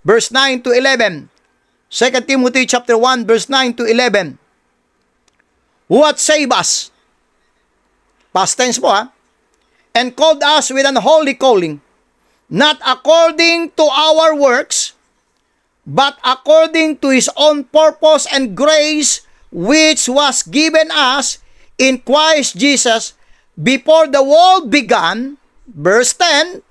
S1: Verse 9 to 11. 2 Timothy chapter 1 verse 9 to 11. Who hath saved us? Past tense po and called us with an holy calling, not according to our works, but according to His own purpose and grace, which was given us in Christ Jesus before the world began, verse 10,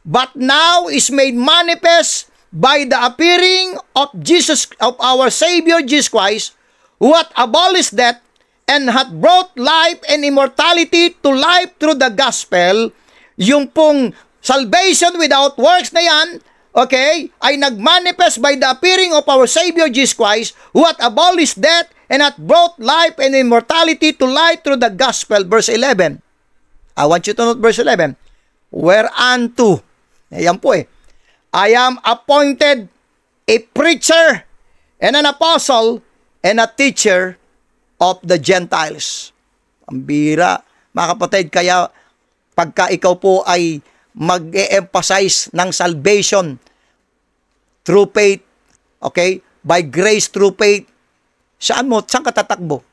S1: but now is made manifest by the appearing of our Savior Jesus Christ, who hath abolished death and hath brought life and immortality to life through the gospel. Yung pong salvation without works na yan, okay, ay nagmanifest by the appearing of our Savior Jesus Christ, who hath abolished death and hath brought life and immortality to light through the gospel. Verse 11. I want you to note verse 11. Whereunto, ayan po I am appointed a preacher and an apostle and a teacher of the Gentiles. Ang bira, mga kapatid, kaya pagka ikaw po ay mag-e-emphasize ng salvation through faith, okay, by grace through faith, saan ka tatakbo?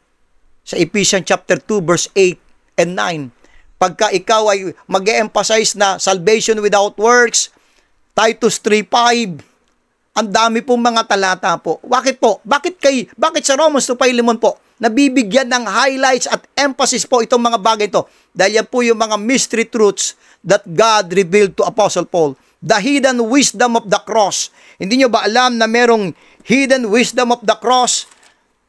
S1: Sa Ephesians chapter 2 verse 8 and 9. Pagka ikaw ay mag-e-emphasize na salvation without works, Titus 3:5, ang dami pong mga talata po. Bakit po? Bakit sa Romans 2:5 po, nabibigyan ng highlights at emphasis po itong mga bagay ito? Dahil yan po yung mga mystery truths that God revealed to Apostle Paul. The hidden wisdom of the cross. Hindi nyo ba alam na merong hidden wisdom of the cross?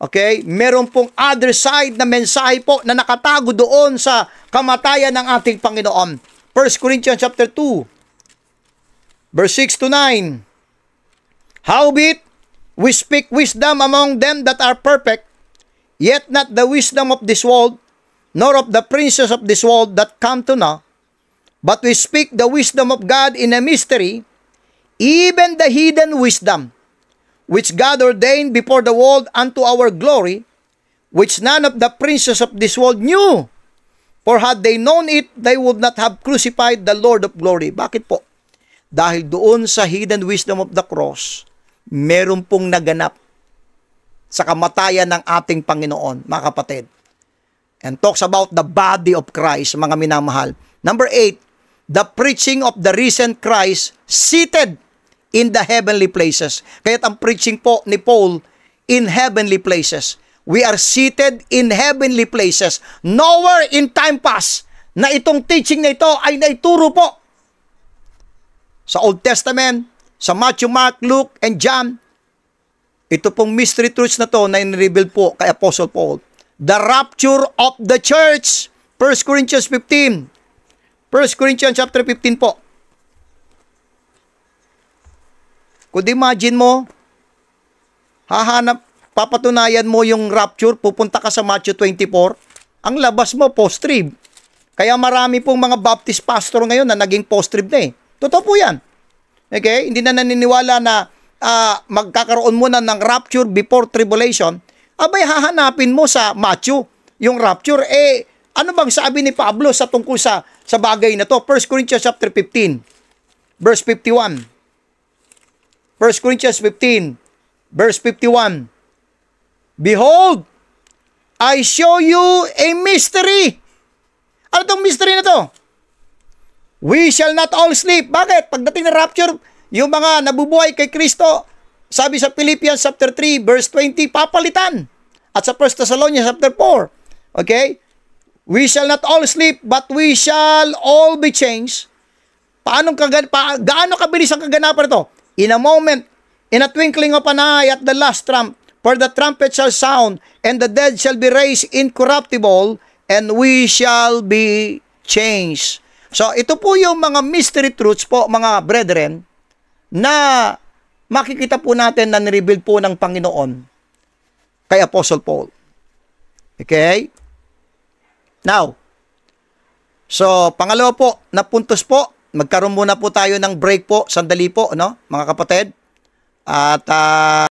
S1: Okay? Meron pong other side na mensahe po na nakatago doon sa kamatayan ng ating Panginoon. 1 Corinthians chapter 2, verse 6 to 9. Howbeit, we speak wisdom among them that are perfect, yet not the wisdom of this world, nor of the princes of this world that come to naught. But we speak the wisdom of God in a mystery, even the hidden wisdom, which God ordained before the world unto our glory, which none of the princes of this world knew. For had they known it, they would not have crucified the Lord of glory. Bakit po? Dahil doon sa hidden wisdom of the cross, meron pong naganap sa kamatayan ng ating Panginoon, mga kapatid. And talks about the body of Christ, mga minamahal. Number 8, the preaching of the risen Christ seated in the heavenly places. Kaya't ang preaching po ni Paul, in heavenly places. We are seated in heavenly places. Nowhere in time past na itong teaching na ito ay naituro po sa Old Testament, sa Matthew, Mark, Luke, and John. Ito pong mystery truths na to na in-reveal po kay Apostle Paul. The rapture of the church. 1 Corinthians 15. 1 Corinthians chapter 15 po. Kung imagine mo, papatunayan mo yung rapture, pupunta ka sa Matthew 24, ang labas mo, post-trib. Kaya marami pong mga Baptist pastor ngayon na naging post-trib na Totoo po yan. Okay? Hindi na naniniwala na magkakaroon muna ng rapture before tribulation. Abay, hahanapin mo sa Matthew yung rapture. Ano bang sabi ni Pablo sa tungkol sa bagay na to? 1 Corinthians chapter 15, verse 51. 1 Corinthians 15, verse 51. Behold, I show you a mystery. Ano tong mystery na to? We shall not all sleep. Bakit? Pagdating ng rapture, yung mga nabubuhay kay Kristo, sabi sa Philippians chapter 3, verse 20, papalitan. At sa 1 Thessalonians chapter 4, okay? We shall not all sleep, but we shall all be changed. Gaano kabilis ang kaganapan ito? In a moment, in a twinkling of an eye at the last trump, for the trumpet shall sound, and the dead shall be raised incorruptible, and we shall be changed. So, ito po yung mga mystery truths po, mga brethren, na makikita po natin na nireveal po ng Panginoon kay Apostle Paul. Okay? Now, so, pangalawa po, na puntos po, magkaroon muna po tayo ng break po, sandali po, no, mga kapatid. At,